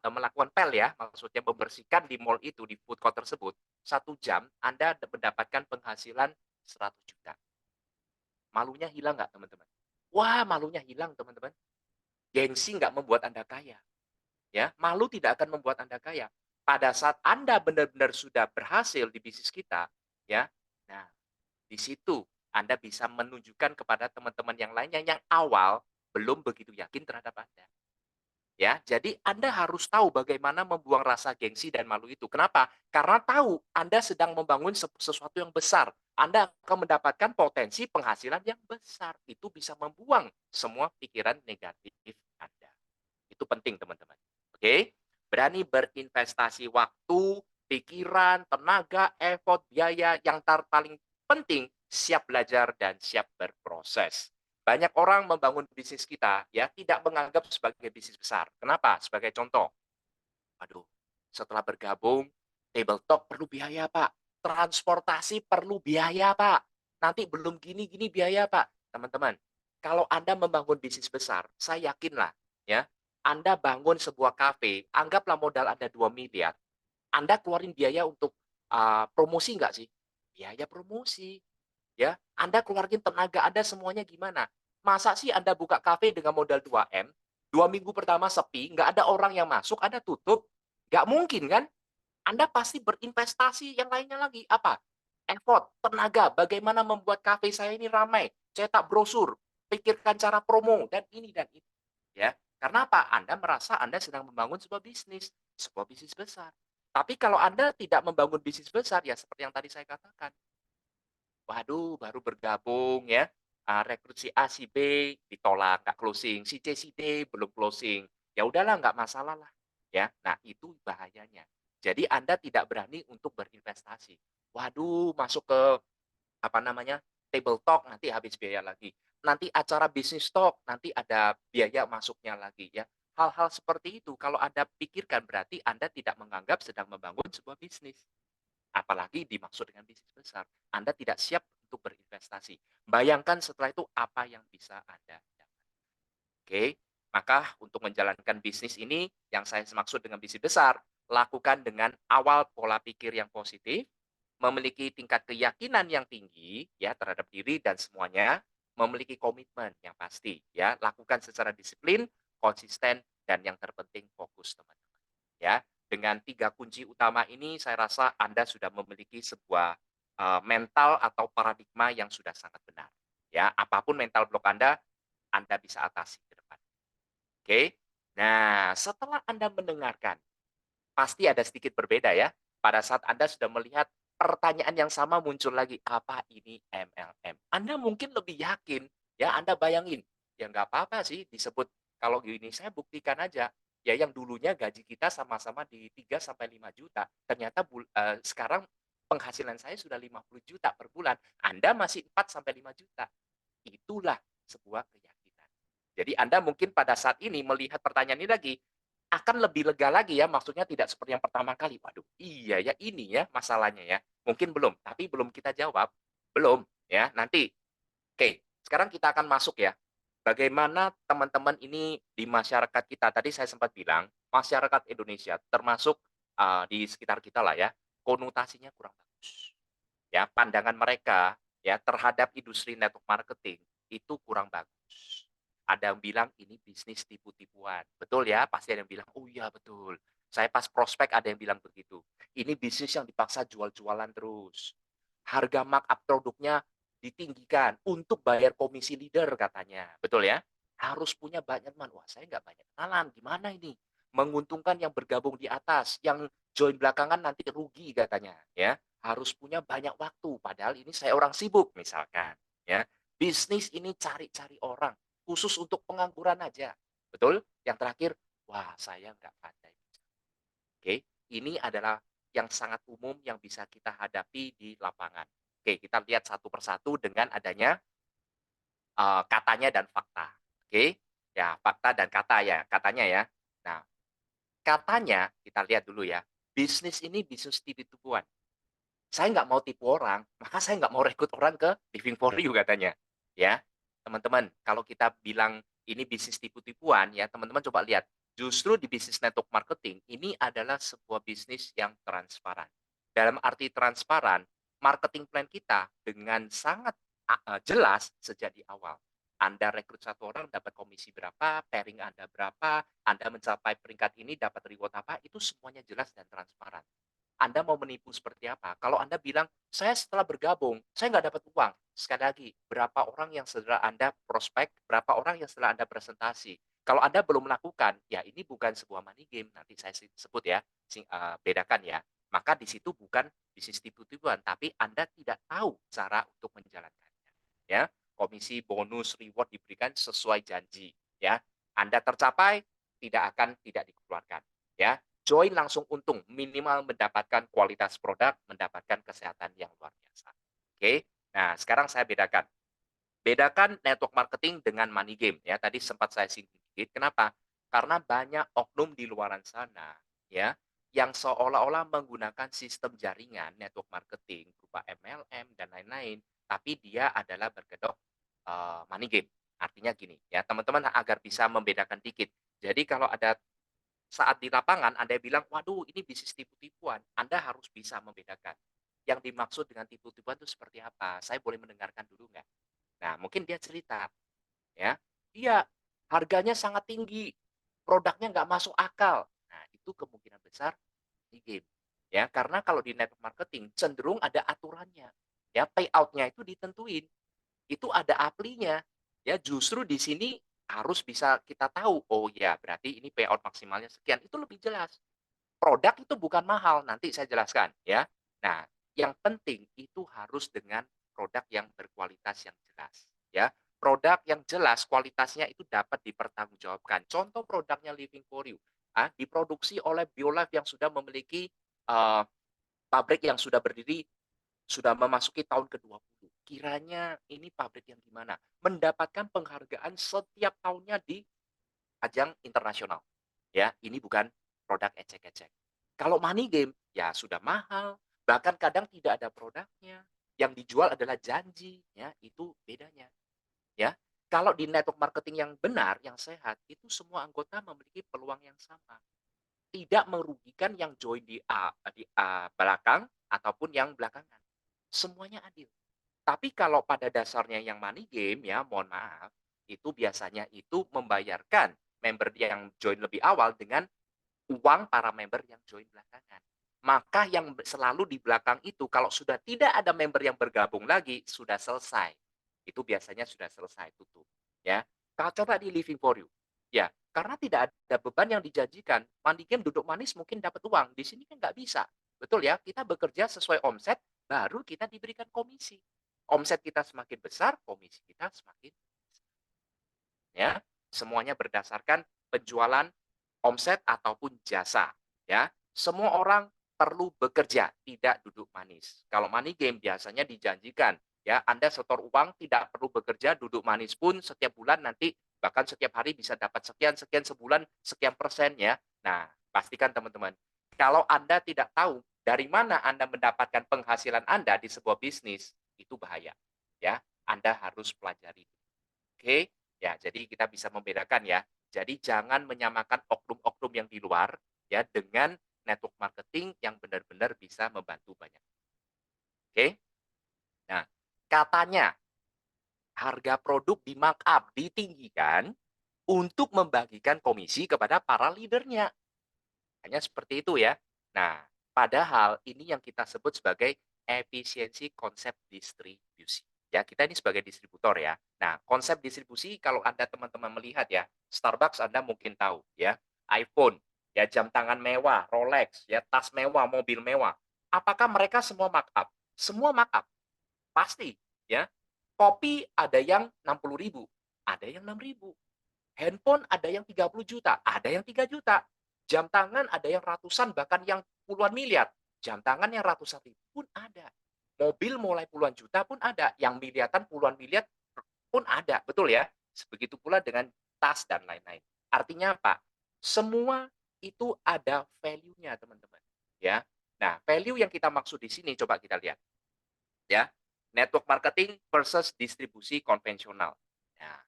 melakukan pel ya, maksudnya membersihkan di mall itu, di food court tersebut, 1 jam Anda mendapatkan penghasilan 100 juta. Malunya hilang nggak, teman-teman? Wah, malunya hilang, teman-teman. Gengsi nggak membuat Anda kaya, ya. Malu tidak akan membuat Anda kaya. Pada saat Anda benar-benar sudah berhasil di bisnis kita, ya, nah di situ Anda bisa menunjukkan kepada teman-teman yang lainnya yang awal belum begitu yakin terhadap Anda. Ya, jadi Anda harus tahu bagaimana membuang rasa gengsi dan malu itu. Kenapa? Karena tahu Anda sedang membangun sesuatu yang besar. Anda akan mendapatkan potensi penghasilan yang besar. Itu bisa membuang semua pikiran negatif Anda. Itu penting, teman-teman. Oke? Berani berinvestasi waktu, pikiran, tenaga, effort, biaya. Yang paling penting, siap belajar dan siap berproses. Banyak orang membangun bisnis kita ya tidak menganggap sebagai bisnis besar. Kenapa? Sebagai contoh, aduh, setelah bergabung, table talk perlu biaya, Pak. Transportasi perlu biaya, Pak. Nanti belum gini-gini biaya, Pak. Teman-teman, kalau Anda membangun bisnis besar, saya yakinlah ya, Anda bangun sebuah kafe, anggaplah modal Anda 2 miliar, Anda keluarin biaya untuk promosi nggak sih? Biaya promosi, ya. Anda keluarin tenaga Anda semuanya gimana? Masa sih Anda buka kafe dengan modal 2M, 2 minggu pertama sepi, nggak ada orang yang masuk, Anda tutup? Nggak mungkin kan? Anda pasti berinvestasi yang lainnya lagi. Apa? Effort, tenaga, bagaimana membuat kafe saya ini ramai, cetak brosur, pikirkan cara promo, dan ini dan itu. Ya, karena apa? Anda merasa Anda sedang membangun sebuah bisnis besar. Tapi kalau Anda tidak membangun bisnis besar, ya seperti yang tadi saya katakan, waduh, baru bergabung ya, rekrut si A, si B ditolak, nggak closing, si C, si D belum closing. Ya udahlah, nggak masalah lah, ya. Nah, itu bahayanya. Jadi Anda tidak berani untuk berinvestasi. Waduh, masuk ke apa namanya, table talk, nanti habis biaya lagi. Nanti acara bisnis talk, nanti ada biaya masuknya lagi ya. Hal-hal seperti itu kalau Anda pikirkan berarti Anda tidak menganggap sedang membangun sebuah bisnis. Apalagi dimaksud dengan bisnis besar. Anda tidak siap untuk berinvestasi. Bayangkan setelah itu apa yang bisa Anda dapat. Oke, maka untuk menjalankan bisnis ini yang saya maksud dengan bisnis besar, lakukan dengan awal pola pikir yang positif, memiliki tingkat keyakinan yang tinggi ya terhadap diri dan semuanya, memiliki komitmen yang pasti ya, lakukan secara disiplin, konsisten dan yang terpenting fokus teman-teman. Ya, dengan 3 kunci utama ini saya rasa Anda sudah memiliki sebuah mental atau paradigma yang sudah sangat benar. Ya, apapun mental block Anda bisa atasi ke depan. Oke. Nah, setelah Anda mendengarkan, pasti ada sedikit berbeda ya. Pada saat Anda sudah melihat pertanyaan yang sama muncul lagi, apa ini MLM? Anda mungkin lebih yakin, ya Anda bayangin, ya nggak apa-apa sih disebut kalau gini, saya buktikan aja. Ya yang dulunya gaji kita sama-sama di 3 sampai 5 juta, ternyata sekarang penghasilan saya sudah 50 juta per bulan. Anda masih 4 sampai 5 juta. Itulah sebuah keyakinan. Jadi Anda mungkin pada saat ini melihat pertanyaan ini lagi, akan lebih lega lagi ya, maksudnya tidak seperti yang pertama kali. Waduh, iya ya ini ya masalahnya ya. Mungkin belum, tapi belum kita jawab. Belum ya, nanti. Oke, sekarang kita akan masuk ya. Bagaimana teman-teman ini di masyarakat kita, tadi saya sempat bilang, masyarakat Indonesia termasuk di sekitar kita lah ya, konotasinya kurang bagus. Ya, pandangan mereka ya terhadap industri network marketing itu kurang bagus. Ada yang bilang ini bisnis tipu-tipuan. Betul ya? Pasti ada yang bilang, "Oh iya betul." Saya pas prospek ada yang bilang begitu. Ini bisnis yang dipaksa jual-jualan terus. Harga markup produknya ditinggikan untuk bayar komisi leader katanya. Betul ya? Harus punya banyak teman. Wah, saya nggak banyak kenalan. Gimana ini? Menguntungkan yang bergabung di atas, yang join belakangan nanti rugi katanya, ya. Harus punya banyak waktu, padahal ini saya orang sibuk misalkan, ya. Bisnis ini cari-cari orang, khusus untuk pengangguran aja, betul? Yang terakhir, wah saya nggak pandai. Oke, ini adalah yang sangat umum yang bisa kita hadapi di lapangan. Oke, kita lihat satu persatu dengan adanya katanya dan fakta. Oke, ya fakta dan kata ya, katanya ya. Nah, katanya kita lihat dulu ya, bisnis ini bisnis tipu-tipuan. Saya nggak mau tipu orang, maka saya nggak mau rekrut orang ke Living for You katanya. Ya, teman-teman, kalau kita bilang ini bisnis tipu-tipuan ya, teman-teman coba lihat. Justru di bisnis network marketing ini adalah sebuah bisnis yang transparan. Dalam arti transparan, marketing plan kita dengan sangat jelas sejak di awal. Anda rekrut satu orang dapat komisi berapa, pairing Anda berapa, Anda mencapai peringkat ini dapat reward apa, itu semuanya jelas dan transparan. Anda mau menipu seperti apa? Kalau Anda bilang, saya setelah bergabung, saya nggak dapat uang. Sekali lagi, berapa orang yang setelah Anda prospek, berapa orang yang setelah Anda presentasi. Kalau Anda belum melakukan, ya ini bukan sebuah money game. Nanti saya sebut ya, bedakan ya. Maka di situ bukan bisnis tipu-tipuan, tapi Anda tidak tahu cara untuk menjalankannya. Ya, komisi, bonus, reward diberikan sesuai janji. Ya, Anda tercapai, tidak dikeluarkan. Ya, join langsung untung, minimal mendapatkan kualitas produk, mendapatkan kesehatan yang luar biasa. Oke, nah sekarang saya bedakan. Bedakan network marketing dengan money game. Ya, tadi sempat saya singgung sedikit. Kenapa? Karena banyak oknum di luaran sana, ya, yang seolah-olah menggunakan sistem jaringan network marketing berupa MLM dan lain-lain, tapi dia adalah berkedok money game. Artinya gini, ya teman-teman agar bisa membedakan dikit. Jadi kalau ada saat di lapangan Anda bilang, "Waduh, ini bisnis tipu-tipuan." Anda harus bisa membedakan. Yang dimaksud dengan tipu-tipuan itu seperti apa? Saya boleh mendengarkan dulu nggak? Nah, mungkin dia cerita, ya. Iya, harganya sangat tinggi, produknya nggak masuk akal. Nah, itu kemungkinan besar di game. Ya, karena kalau di network marketing cenderung ada aturannya. Ya, payout-nya itu ditentuin. Itu ada aplinya. Ya, justru di sini harus bisa kita tahu, oh ya berarti ini payout maksimalnya sekian, itu lebih jelas. Produk itu bukan mahal, nanti saya jelaskan ya. Nah, yang penting itu harus dengan produk yang berkualitas yang jelas ya. Produk yang jelas kualitasnya itu dapat dipertanggungjawabkan. Contoh produknya Living for You, diproduksi oleh BioLife yang sudah memiliki eh, pabrik yang sudah berdiri sudah memasuki tahun ke-20. Kiranya ini pabrik yang gimana? Mendapatkan penghargaan setiap tahunnya di ajang internasional. Ya, ini bukan produk ecek-ecek. Kalau money game, ya sudah mahal, bahkan kadang tidak ada produknya. Yang dijual adalah janji, ya, itu bedanya. Ya, kalau di network marketing yang benar, yang sehat, itu semua anggota memiliki peluang yang sama. Tidak merugikan yang join di belakang ataupun yang belakangan. Semuanya adil. Tapi kalau pada dasarnya yang money game ya, mohon maaf, itu biasanya itu membayarkan member yang join lebih awal dengan uang para member yang join belakangan. Maka yang selalu di belakang itu kalau sudah tidak ada member yang bergabung lagi, sudah selesai. Itu biasanya sudah selesai tutup, ya. Kalau coba di Living for You. Ya, karena tidak ada beban yang dijanjikan. Money game duduk manis mungkin dapat uang. Di sini kan nggak bisa. Betul ya, kita bekerja sesuai omset, baru kita diberikan komisi. Omset kita semakin besar, komisi kita semakin ya. Semuanya berdasarkan penjualan omset ataupun jasa, ya. Semua orang perlu bekerja, tidak duduk manis. Kalau money game biasanya dijanjikan ya Anda setor uang tidak perlu bekerja, duduk manis pun setiap bulan nanti bahkan setiap hari bisa dapat sekian sekian sebulan sekian persen ya. Nah, pastikan teman-teman, kalau Anda tidak tahu dari mana Anda mendapatkan penghasilan Anda di sebuah bisnis, itu bahaya ya. Anda harus pelajari. Oke, ya jadi kita bisa membedakan ya. Jadi jangan menyamakan oknum-oknum yang di luar ya dengan network marketing yang benar-benar bisa membantu banyak. Oke. Nah, katanya harga produk di markup ditinggikan untuk membagikan komisi kepada para leadernya. Hanya seperti itu ya. Nah, padahal ini yang kita sebut sebagai efisiensi konsep distribusi. Ya, kita ini sebagai distributor ya. Nah, konsep distribusi kalau Anda teman-teman melihat ya, Starbucks Anda mungkin tahu ya, iPhone, ya jam tangan mewah, Rolex, ya tas mewah, mobil mewah. Apakah mereka semua markup? Semua markup. Pasti, ya. Kopi ada yang 60.000, ada yang 6.000. Handphone ada yang 30 juta, ada yang 3 juta. Jam tangan ada yang ratusan, bahkan yang puluhan miliar. Jam tangan yang ratusan ribu pun ada. Mobil mulai puluhan juta pun ada, yang miliaran puluhan miliar pun ada, betul ya? Begitu pula dengan tas dan lain-lain. Artinya apa? Semua itu ada value-nya, teman-teman. Ya. Nah, value yang kita maksud di sini coba kita lihat. Ya. Network marketing versus distribusi konvensional. Nah,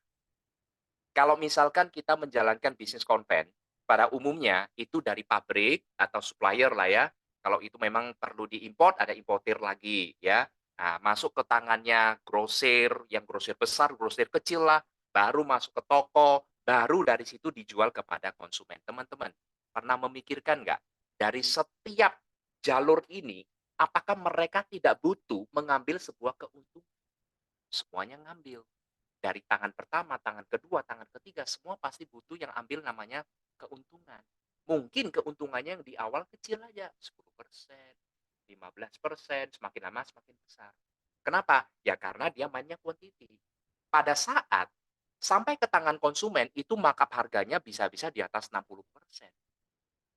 kalau misalkan kita menjalankan bisnis konven, pada umumnya itu dari pabrik atau supplier lah ya. Kalau itu memang perlu diimport, ada importir lagi ya. Nah, masuk ke tangannya grosir, yang grosir besar, grosir kecil lah, baru masuk ke toko, baru dari situ dijual kepada konsumen. Teman-teman, pernah memikirkan nggak dari setiap jalur ini, apakah mereka tidak butuh mengambil sebuah keuntungan? Semuanya ngambil. Dari tangan pertama, tangan kedua, tangan ketiga, semua pasti butuh yang ambil namanya keuntungan. Mungkin keuntungannya yang di awal kecil aja, 10%, 15%, semakin lama semakin besar. Kenapa? Ya karena dia mainnya quantity. Pada saat sampai ke tangan konsumen, itu markup harganya bisa-bisa di atas 60%.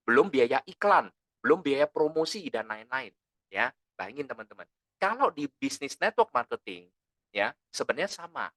Belum biaya iklan, belum biaya promosi, dan lain-lain. Ya, bayangin teman-teman. Kalau di bisnis network marketing, ya sebenarnya sama.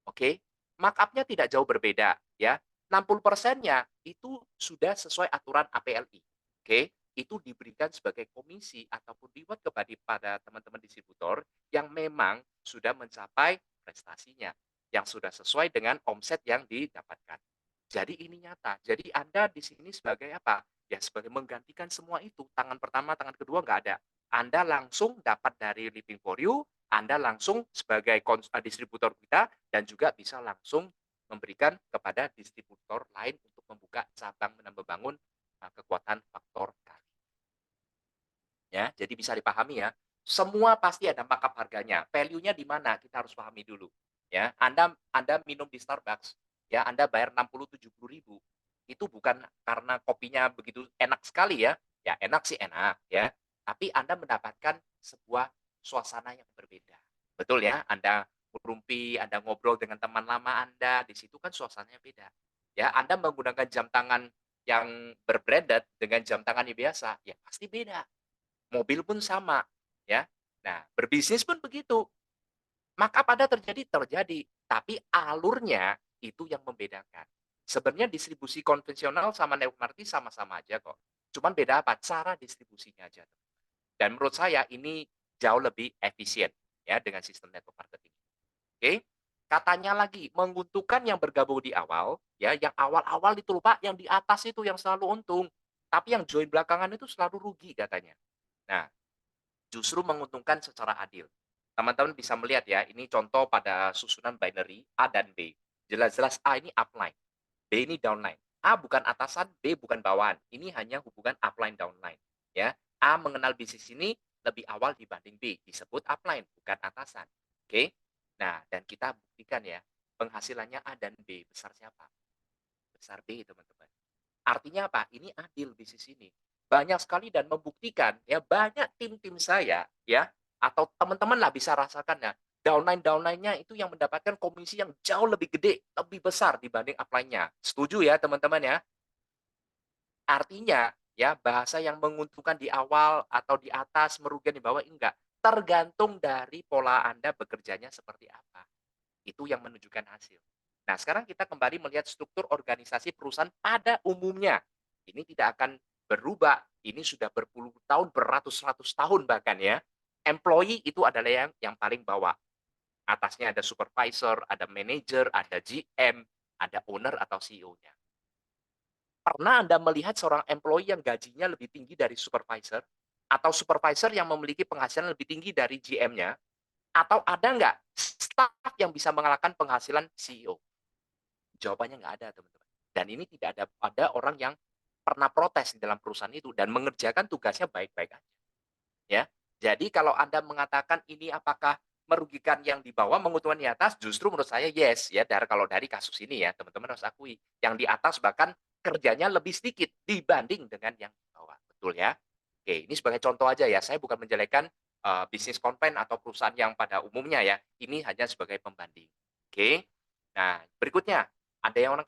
Oke, markup-nya tidak jauh berbeda ya. 60%-nya itu sudah sesuai aturan APLI. Oke, itu diberikan sebagai komisi ataupun reward pada teman-teman distributor yang memang sudah mencapai prestasinya, yang sudah sesuai dengan omset yang didapatkan. Jadi ini nyata. Jadi Anda di sini sebagai apa? Ya sebagai menggantikan semua itu. Tangan pertama, tangan kedua nggak ada. Anda langsung dapat dari Living for You, Anda langsung sebagai distributor kita, dan juga bisa langsung memberikan kepada distributor lain untuk membuka cabang dan membangun kekuatan faktor kali. Ya, jadi bisa dipahami ya. Semua pasti ada markup harganya. Value-nya di mana? Kita harus pahami dulu. Ya, Anda minum di Starbucks, ya Anda bayar 60-70 ribu. Itu bukan karena kopinya begitu enak sekali ya. Ya enak sih enak ya. Tapi Anda mendapatkan sebuah suasana yang berbeda. Betul ya? Anda berumpi, Anda ngobrol dengan teman lama Anda, di situ kan suasananya beda. Ya, Anda menggunakan jam tangan yang berbranded dengan jam tangan yang biasa, ya pasti beda. Mobil pun sama, ya. Nah, berbisnis pun begitu. Markup ada terjadi? Terjadi, tapi alurnya itu yang membedakan. Sebenarnya distribusi konvensional sama network marketing sama-sama aja kok. Cuman beda apa? Cara distribusinya aja. Dan menurut saya ini jauh lebih efisien ya dengan sistem network marketing. Oke. Katanya lagi menguntungkan yang bergabung di awal, ya, yang awal-awal itu lupa, yang di atas itu yang selalu untung. Tapi yang join belakangan itu selalu rugi katanya. Nah, justru menguntungkan secara adil. Teman-teman bisa melihat ya, ini contoh pada susunan binary A dan B. Jelas-jelas A ini upline, B ini downline. A bukan atasan, B bukan bawahan. Ini hanya hubungan upline downline. Ya, A mengenal bisnis ini lebih awal dibanding B, disebut upline bukan atasan. Oke. Nah, dan kita buktikan ya, penghasilannya A dan B besar siapa? Besar B, teman-teman. Artinya apa? Ini adil bisnis ini. Banyak sekali dan membuktikan ya banyak tim-tim saya ya atau teman-teman lah bisa rasakan ya. Downline-downline-nya itu yang mendapatkan komisi yang jauh lebih gede, lebih besar dibanding upline-nya. Setuju ya teman-teman ya? Artinya ya bahasa yang menguntungkan di awal atau di atas, merugikan di bawah enggak. Tergantung dari pola Anda bekerjanya seperti apa. Itu yang menunjukkan hasil. Nah, sekarang kita kembali melihat struktur organisasi perusahaan pada umumnya. Ini tidak akan berubah. Ini sudah berpuluh tahun, beratus-ratus tahun bahkan ya. Employee itu adalah yang paling bawah. Atasnya ada supervisor, ada manager, ada GM, ada owner atau CEO-nya. Pernah Anda melihat seorang employee yang gajinya lebih tinggi dari supervisor? Atau supervisor yang memiliki penghasilan lebih tinggi dari GM-nya? Atau ada nggak staff yang bisa mengalahkan penghasilan CEO? Jawabannya nggak ada, teman-teman. Dan ini tidak ada orang yang pernah protes di dalam perusahaan itu dan mengerjakan tugasnya baik-baik aja. Ya. Jadi kalau Anda mengatakan ini apakah merugikan yang di bawah, menguntungkan di atas, justru menurut saya yes ya. Kalau dari kasus ini ya, teman-teman harus akui, yang di atas bahkan kerjanya lebih sedikit dibanding dengan yang di bawah. Betul ya? Oke, ini sebagai contoh aja ya. Saya bukan menjelekkan bisnis konven atau perusahaan yang pada umumnya ya. Ini hanya sebagai pembanding. Oke. Nah, berikutnya ada yang orang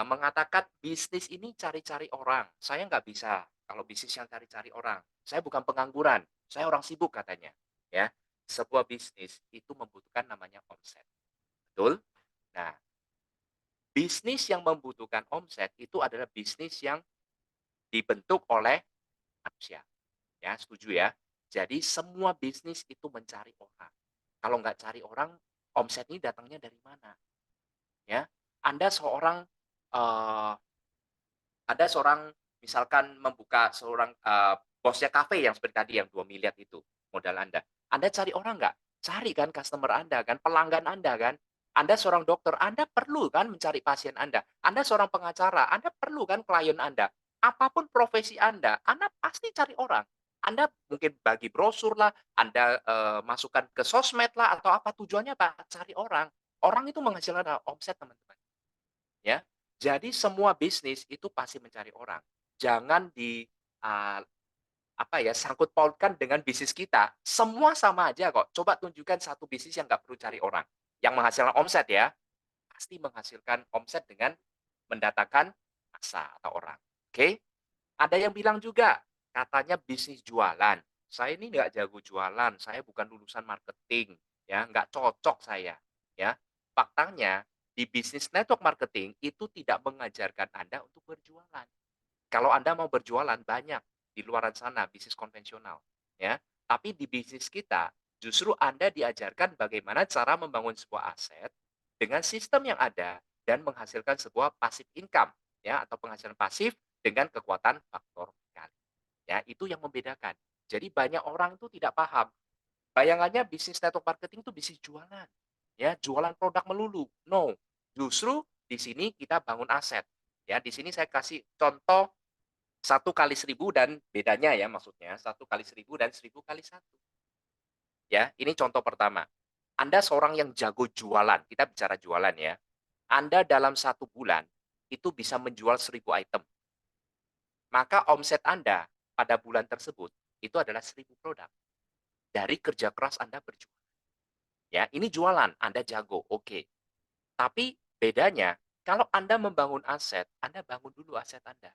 mengatakan bisnis ini cari-cari orang. Saya nggak bisa kalau bisnis yang cari-cari orang. Saya bukan pengangguran, saya orang sibuk katanya. Ya, sebuah bisnis itu membutuhkan namanya omset. Betul? Nah, bisnis yang membutuhkan omset itu adalah bisnis yang dibentuk oleh manusia. Ya, setuju ya? Jadi semua bisnis itu mencari orang. Kalau nggak cari orang, omset ini datangnya dari mana? Ya, Anda seorang eh, ada seorang misalkan membuka seorang bosnya kafe yang seperti tadi yang 2 miliar itu modal Anda. Anda cari orang nggak? Cari kan customer Anda kan, pelanggan Anda kan. Anda seorang dokter, Anda perlu kan mencari pasien Anda. Anda seorang pengacara, Anda perlu kan klien Anda. Apapun profesi Anda pasti cari orang. Anda mungkin bagi brosur lah, Anda masukkan ke sosmed lah, atau apa tujuannya apa? Cari orang. Orang itu menghasilkan omset, teman-teman. Ya. Jadi semua bisnis itu pasti mencari orang. Jangan eee, sangkut pautkan dengan bisnis kita. Semua sama aja kok. Coba tunjukkan satu bisnis yang nggak perlu cari orang. Yang menghasilkan omset ya, pasti menghasilkan omset dengan mendatangkan massa atau orang. Oke? Ada yang bilang juga, katanya bisnis jualan. Saya ini nggak jago jualan, saya bukan lulusan marketing, ya, nggak cocok saya, ya. Faktanya, di bisnis network marketing itu tidak mengajarkan Anda untuk berjualan. Kalau Anda mau berjualan banyak di luaran sana, bisnis konvensional, ya. Tapi di bisnis kita, justru Anda diajarkan bagaimana cara membangun sebuah aset dengan sistem yang ada dan menghasilkan sebuah passive income, ya, atau penghasilan pasif dengan kekuatan faktor kali. Ya, itu yang membedakan. Jadi banyak orang itu tidak paham. Bayangannya bisnis network marketing itu bisnis jualan. Ya, jualan produk melulu. No. Justru di sini kita bangun aset. Ya, di sini saya kasih contoh 1 kali 1.000 dan bedanya ya maksudnya 1 kali 1.000 dan 1.000 kali 1. Ya, ini contoh pertama. Anda seorang yang jago jualan, kita bicara jualan ya. Anda dalam 1 bulan itu bisa menjual 1.000 item. Maka omset Anda pada bulan tersebut itu adalah 1.000 produk. Dari kerja keras Anda berjualan. Ya, ini jualan, Anda jago, oke. Tapi bedanya, kalau Anda membangun aset, Anda bangun dulu aset Anda.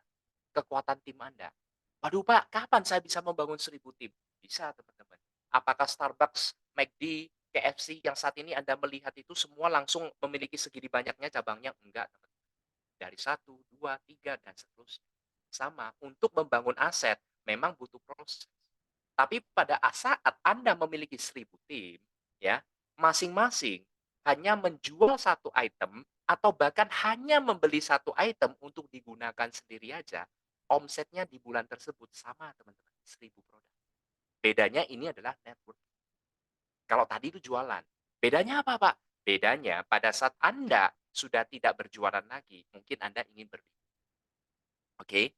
Kekuatan tim Anda. Waduh Pak, kapan saya bisa membangun 1.000 tim? Bisa teman-teman. Apakah Starbucks, McD, KFC yang saat ini Anda melihat itu semua langsung memiliki segini banyaknya cabangnya? Enggak, teman-teman. Dari 1, 2, 3, dan seterusnya. Sama, untuk membangun aset memang butuh proses. Tapi pada saat Anda memiliki 1.000 tim, ya, masing-masing hanya menjual satu item atau bahkan hanya membeli satu item untuk digunakan sendiri aja, omsetnya di bulan tersebut sama teman-teman, 1.000 produk. Bedanya ini adalah network. Kalau tadi itu jualan. Bedanya apa, Pak? Bedanya pada saat Anda sudah tidak berjualan lagi, mungkin Anda ingin berlibur. Oke,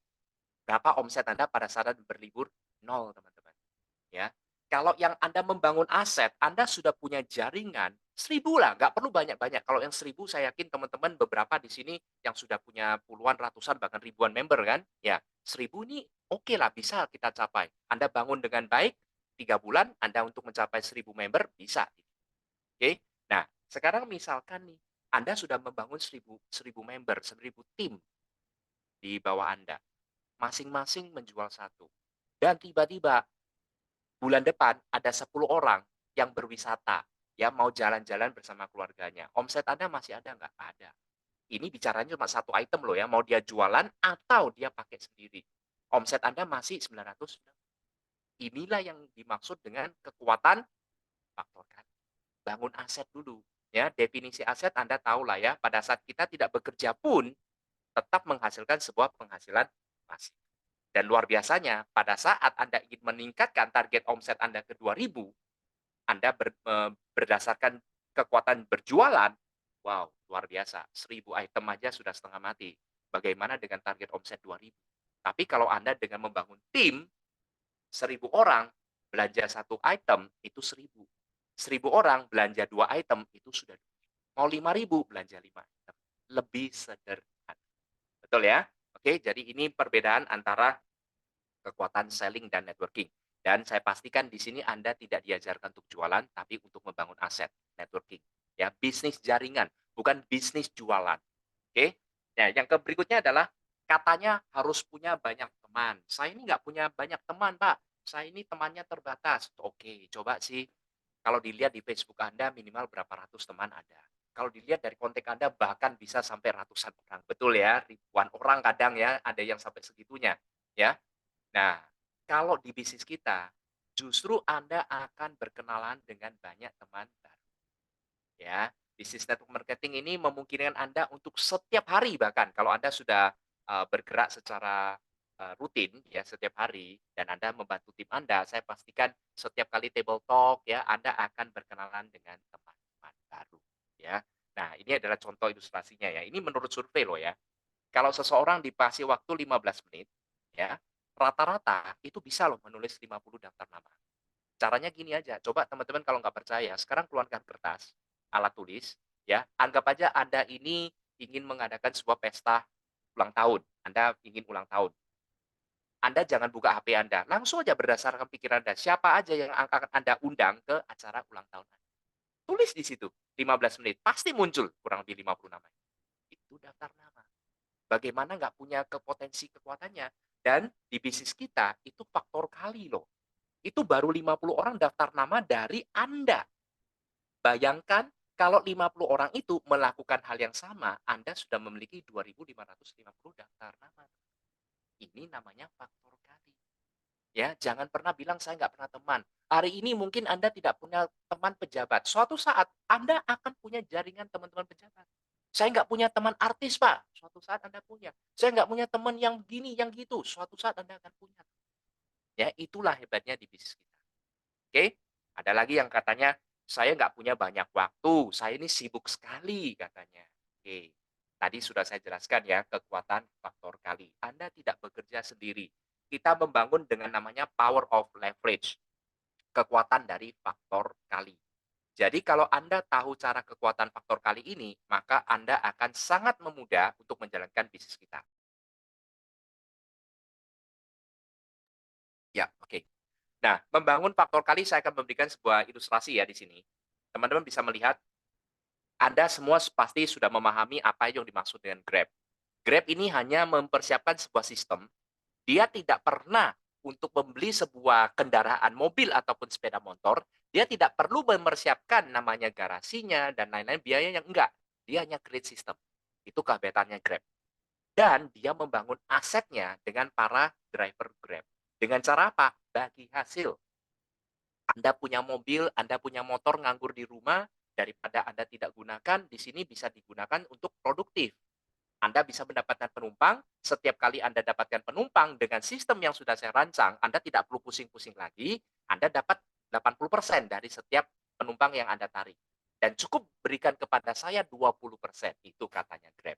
berapa omset Anda pada saat Anda berlibur? Nol, teman-teman. Ya. Kalau yang Anda membangun aset, Anda sudah punya jaringan, 1.000 lah, nggak perlu banyak-banyak. Kalau yang 1.000 saya yakin teman-teman beberapa di sini yang sudah punya puluhan, ratusan, bahkan ribuan member kan. Ya, 1.000 ini oke lah bisa kita capai. Anda bangun dengan baik, 3 bulan Anda untuk mencapai 1.000 member bisa. Oke. Nah, sekarang misalkan nih, Anda sudah membangun 1.000 member, 1.000 tim di bawah Anda. Masing-masing menjual satu. Dan tiba-tiba bulan depan ada 10 orang yang berwisata, ya mau jalan-jalan bersama keluarganya. Omset Anda masih ada nggak? Ada. Ini bicaranya cuma satu item loh ya, mau dia jualan atau dia pakai sendiri. Omset Anda masih 900. Inilah yang dimaksud dengan kekuatan faktor kali. Bangun aset dulu. Ya, definisi aset Anda tahu lah ya, pada saat kita tidak bekerja pun tetap menghasilkan sebuah penghasilan pasif. Dan luar biasanya, pada saat Anda ingin meningkatkan target omset Anda ke 2.000, Anda berdasarkan kekuatan berjualan, wow, luar biasa. 1.000 item aja sudah setengah mati. Bagaimana dengan target omset 2.000? Tapi kalau Anda dengan membangun tim, 1.000 orang belanja satu item, itu 1.000. 1.000 orang belanja 2 item, itu sudah 2.000. Mau 5.000, belanja 5 item. Lebih sederhana. Betul ya? Oke, jadi ini perbedaan antara kekuatan selling dan networking. Dan saya pastikan di sini Anda tidak diajarkan untuk jualan, tapi untuk membangun aset, networking. Ya, bisnis jaringan, bukan bisnis jualan. Oke? Nah, yang berikutnya adalah katanya harus punya banyak teman. Saya ini nggak punya banyak teman, Pak. Saya ini temannya terbatas. Oke, coba sih kalau dilihat di Facebook Anda minimal berapa ratus teman ada. Kalau dilihat dari kontak Anda bahkan bisa sampai ratusan orang. Betul ya, ribuan orang kadang ya, ada yang sampai segitunya. Ya, nah, kalau di bisnis kita, justru Anda akan berkenalan dengan banyak teman baru. Ya, bisnis network marketing ini memungkinkan Anda untuk setiap hari bahkan kalau Anda sudah bergerak secara rutin ya setiap hari dan Anda membantu tim Anda, saya pastikan setiap kali table talk ya Anda akan berkenalan dengan teman-teman baru ya. Nah, ini adalah contoh ilustrasinya ya. Ini menurut survei loh ya. Kalau seseorang dikasih waktu 15 menit ya, rata-rata itu bisa loh menulis 50 daftar nama. Caranya gini aja, coba teman-teman kalau nggak percaya, sekarang keluarkan kertas, alat tulis, ya. Anggap aja Anda ini ingin mengadakan sebuah pesta ulang tahun. Anda ingin ulang tahun. Anda jangan buka HP Anda, langsung aja berdasarkan pikiran Anda, siapa aja yang akan Anda undang ke acara ulang tahun Anda. Tulis di situ, 15 menit, pasti muncul kurang lebih 50 nama. Itu daftar nama. Bagaimana nggak punya kepotensi kekuatannya. Dan di bisnis kita, itu faktor kali loh. Itu baru 50 orang daftar nama dari Anda. Bayangkan kalau 50 orang itu melakukan hal yang sama, Anda sudah memiliki 2.550 daftar nama. Ini namanya faktor kali. Ya, jangan pernah bilang saya nggak pernah teman. Hari ini mungkin Anda tidak punya teman pejabat. Suatu saat Anda akan punya jaringan teman-teman pejabat. Saya nggak punya teman artis, Pak. Suatu saat Anda punya. Saya nggak punya teman yang gini, yang gitu. Suatu saat Anda akan punya. Ya, itulah hebatnya di bisnis kita. Oke, ada lagi yang katanya, "Saya nggak punya banyak waktu, saya ini sibuk sekali," katanya. Oke, tadi sudah saya jelaskan ya, kekuatan faktor kali. Anda tidak bekerja sendiri. Kita membangun dengan namanya power of leverage, kekuatan dari faktor kali. Jadi kalau Anda tahu cara kekuatan faktor kali ini, maka Anda akan sangat memudah untuk menjalankan bisnis kita. Ya, oke. Nah, membangun faktor kali saya akan memberikan sebuah ilustrasi ya di sini. Teman-teman bisa melihat Anda semua pasti sudah memahami apa yang dimaksud dengan Grab. Grab ini hanya mempersiapkan sebuah sistem. Dia tidak pernah untuk membeli sebuah kendaraan mobil ataupun sepeda motor, dia tidak perlu mempersiapkan namanya garasinya dan lain-lain biaya yang enggak. Dia hanya create system. Itu kehebatannya Grab. Dan dia membangun asetnya dengan para driver Grab. Dengan cara apa? Bagi hasil. Anda punya mobil, Anda punya motor nganggur di rumah, daripada Anda tidak gunakan, di sini bisa digunakan untuk produktif. Anda bisa mendapatkan penumpang, setiap kali Anda dapatkan penumpang dengan sistem yang sudah saya rancang, Anda tidak perlu pusing-pusing lagi, Anda dapat 80% dari setiap penumpang yang Anda tarik. Dan cukup berikan kepada saya 20%, itu katanya Grab.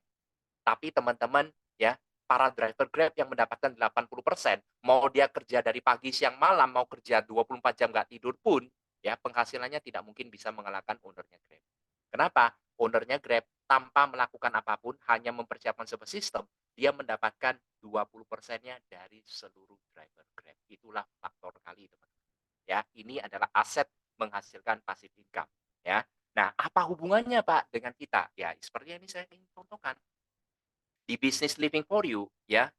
Tapi teman-teman ya, para driver Grab yang mendapatkan 80%, mau dia kerja dari pagi, siang, malam, mau kerja 24 jam nggak tidur pun, ya penghasilannya tidak mungkin bisa mengalahkan owner-nya Grab. Kenapa? Owner-nya Grab tanpa melakukan apapun, hanya mempersiapkan sebuah sistem, dia mendapatkan 20%-nya dari seluruh driver Grab. Itulah faktor kali, teman-teman. Ya, ini adalah aset menghasilkan passive income. Ya, nah apa hubungannya Pak dengan kita? Ya, seperti yang ini saya ingin contohkan di bisnis Living for You, ya,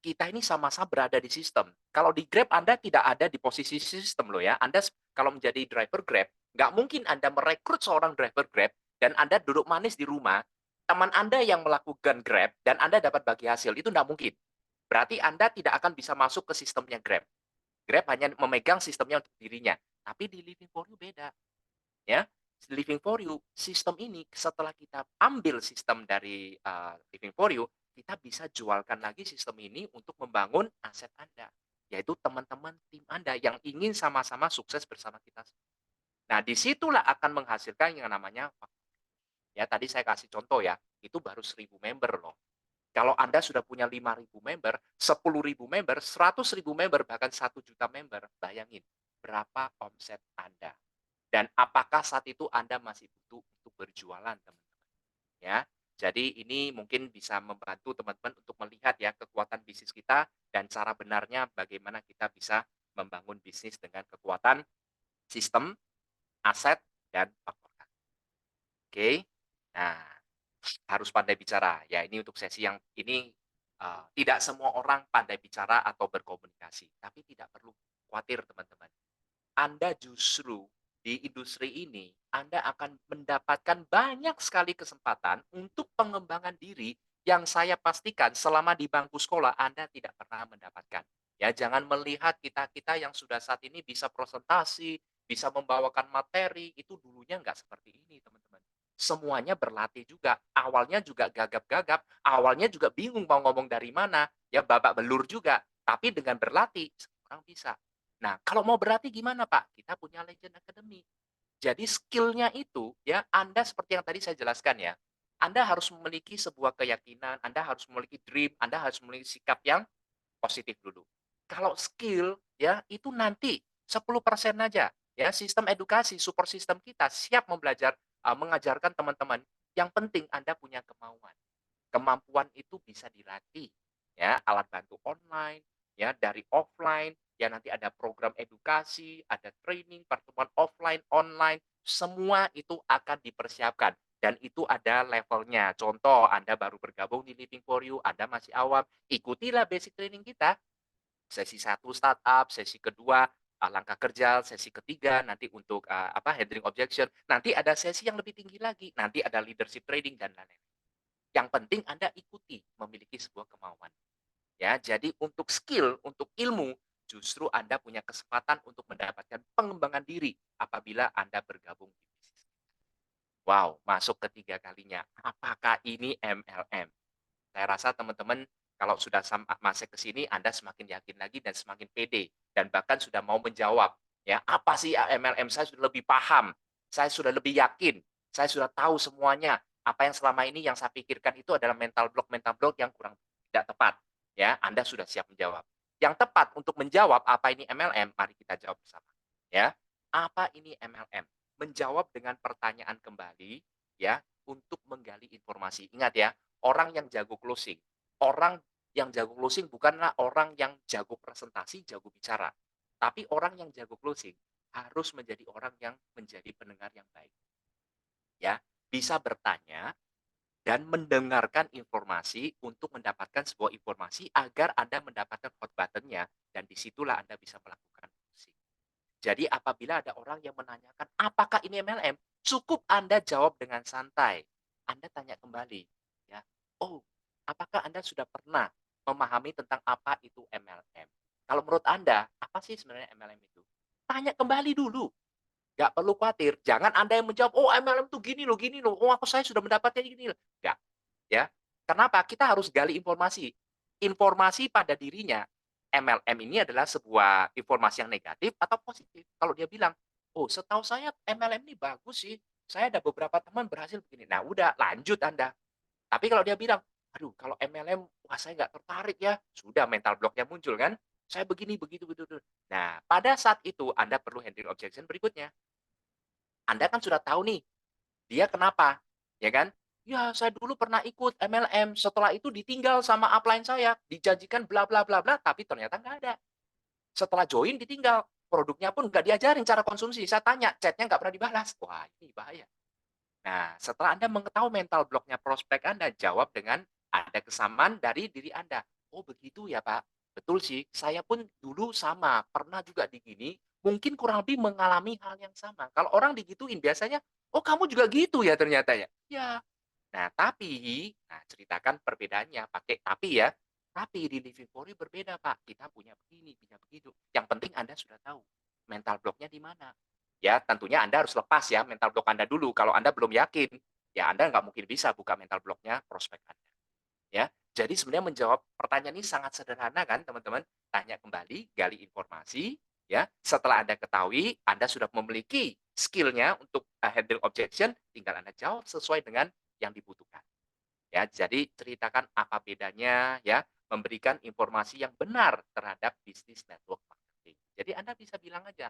kita ini sama-sama berada di sistem. Kalau di Grab Anda tidak ada di posisi sistem loh ya. Anda kalau menjadi driver Grab, nggak mungkin Anda merekrut seorang driver Grab dan Anda duduk manis di rumah, teman Anda yang melakukan Grab dan Anda dapat bagi hasil, itu nggak mungkin. Berarti Anda tidak akan bisa masuk ke sistemnya Grab. Grab hanya memegang sistemnya untuk dirinya. Tapi di Living for You beda. Ya, Living for You, sistem ini setelah kita ambil sistem dari Living for You, kita bisa jualkan lagi sistem ini untuk membangun aset Anda, yaitu teman-teman tim Anda yang ingin sama-sama sukses bersama kita. Nah, disitulah akan menghasilkan yang namanya, ya tadi saya kasih contoh ya, itu baru 1.000 member loh. Kalau Anda sudah punya 5.000 member, 10.000 member, 100.000 member, bahkan 1 juta member, bayangin berapa omset Anda. Dan apakah saat itu Anda masih butuh untuk berjualan, teman-teman? Ya, jadi ini mungkin bisa membantu teman-teman untuk melihat ya kekuatan bisnis kita dan cara benarnya bagaimana kita bisa membangun bisnis dengan kekuatan sistem, aset, dan faktor. Oke. Nah, harus pandai bicara. Ya, ini untuk sesi yang ini tidak semua orang pandai bicara atau berkomunikasi, tapi tidak perlu khawatir, teman-teman. Anda justru di industri ini, Anda akan mendapatkan banyak sekali kesempatan untuk pengembangan diri yang saya pastikan selama di bangku sekolah Anda tidak pernah mendapatkan. Ya, jangan melihat kita-kita yang sudah saat ini bisa presentasi, bisa membawakan materi, itu dulunya nggak seperti ini, teman-teman. Semuanya berlatih juga. Awalnya juga gagap-gagap, awalnya juga bingung mau ngomong dari mana, ya babak belur juga. Tapi dengan berlatih, sekarang bisa. Nah, kalau mau berlatih gimana, Pak? Kita punya Legend Academy. Jadi skill-nya itu ya Anda seperti yang tadi saya jelaskan ya. Anda harus memiliki sebuah keyakinan, Anda harus memiliki dream, Anda harus memiliki sikap yang positif dulu. Kalau skill ya itu nanti 10% aja ya. Sistem edukasi, support system kita siap mengajarkan teman-teman. Yang penting Anda punya kemauan. Kemampuan itu bisa dilatih ya, alat bantu online, ya dari offline, ya nanti ada program edukasi, ada training, pertemuan offline, online, semua itu akan dipersiapkan dan itu ada levelnya. Contoh, Anda baru bergabung di Living for You, Anda masih awam, ikutilah basic training kita. Sesi 1 startup, sesi kedua langkah kerja, sesi ketiga nanti untuk handling objection, nanti ada sesi yang lebih tinggi lagi, nanti ada leadership training dan lain-lain. Yang penting Anda ikuti, memiliki sebuah kemauan. Ya, jadi untuk skill, untuk ilmu, justru Anda punya kesempatan untuk mendapatkan pengembangan diri apabila Anda bergabung di bisnis. Wow, masuk ketiga kalinya. Apakah ini MLM? Saya rasa teman-teman kalau sudah masuk ke sini, Anda semakin yakin lagi dan semakin pede. Dan bahkan sudah mau menjawab. Ya, apa sih MLM? Saya sudah lebih paham. Saya sudah lebih yakin. Saya sudah tahu semuanya. Apa yang selama ini yang saya pikirkan itu adalah mental block yang kurang tidak tepat. Ya, Anda sudah siap menjawab. Yang tepat untuk menjawab apa ini MLM, mari kita jawab bersama. Ya, apa ini MLM? Menjawab dengan pertanyaan kembali, ya, untuk menggali informasi. Ingat ya, orang yang jago closing. Orang yang jago closing bukanlah orang yang jago presentasi, jago bicara. Tapi orang yang jago closing harus menjadi orang yang menjadi pendengar yang baik. Ya, bisa bertanya dan mendengarkan informasi untuk mendapatkan sebuah informasi agar Anda mendapatkan hot button-nya dan disitulah Anda bisa melakukan closing. Jadi apabila ada orang yang menanyakan apakah ini MLM, cukup Anda jawab dengan santai. Anda tanya kembali, ya. Oh, apakah Anda sudah pernah memahami tentang apa itu MLM? Kalau menurut Anda, apa sih sebenarnya MLM itu? Tanya kembali dulu. Nggak perlu khawatir. Jangan Anda yang menjawab, oh MLM itu gini loh. Oh saya sudah mendapatkan gini loh. Nggak. Ya. Kenapa? Kita harus gali informasi. Informasi pada dirinya, MLM ini adalah sebuah informasi yang negatif atau positif. Kalau dia bilang, oh setahu saya MLM ini bagus sih. Saya ada beberapa teman berhasil begini. Nah udah lanjut Anda. Tapi kalau dia bilang, aduh kalau MLM, wah saya nggak tertarik ya. Sudah mental block-nya muncul kan. Saya begini, begitu, begitu. Nah, pada saat itu Anda perlu handling objection berikutnya. Anda kan sudah tahu nih, dia kenapa, ya kan? Ya, saya dulu pernah ikut MLM, setelah itu ditinggal sama upline saya, dijanjikan bla bla bla bla, tapi ternyata nggak ada. Setelah join ditinggal, produknya pun nggak diajarin cara konsumsi. Saya tanya, chatnya nggak pernah dibalas. Wah, ini bahaya. Nah, setelah Anda mengetahui mental block-nya prospek Anda, jawab dengan ada kesamaan dari diri Anda. Oh begitu ya Pak. Betul sih, saya pun dulu sama, pernah juga digini, mungkin kurang lebih mengalami hal yang sama. Kalau orang digituin biasanya, oh kamu juga gitu ya ternyata ya? Ya. Nah tapi, nah ceritakan perbedaannya, pakai tapi ya. Tapi di Living for You berbeda Pak, kita punya begini, punya begitu. Yang penting Anda sudah tahu, mental block-nya di mana. Ya tentunya Anda harus lepas ya mental block Anda dulu. Kalau Anda belum yakin, ya Anda nggak mungkin bisa buka mental block-nya prospek Anda. Ya, jadi sebenarnya menjawab pertanyaan ini sangat sederhana kan teman-teman? Tanya kembali, gali informasi, ya. Setelah Anda ketahui, Anda sudah memiliki skill-nya untuk handle objection, tinggal Anda jawab sesuai dengan yang dibutuhkan. Ya, jadi ceritakan apa bedanya, ya, memberikan informasi yang benar terhadap bisnis network marketing. Jadi Anda bisa bilang aja,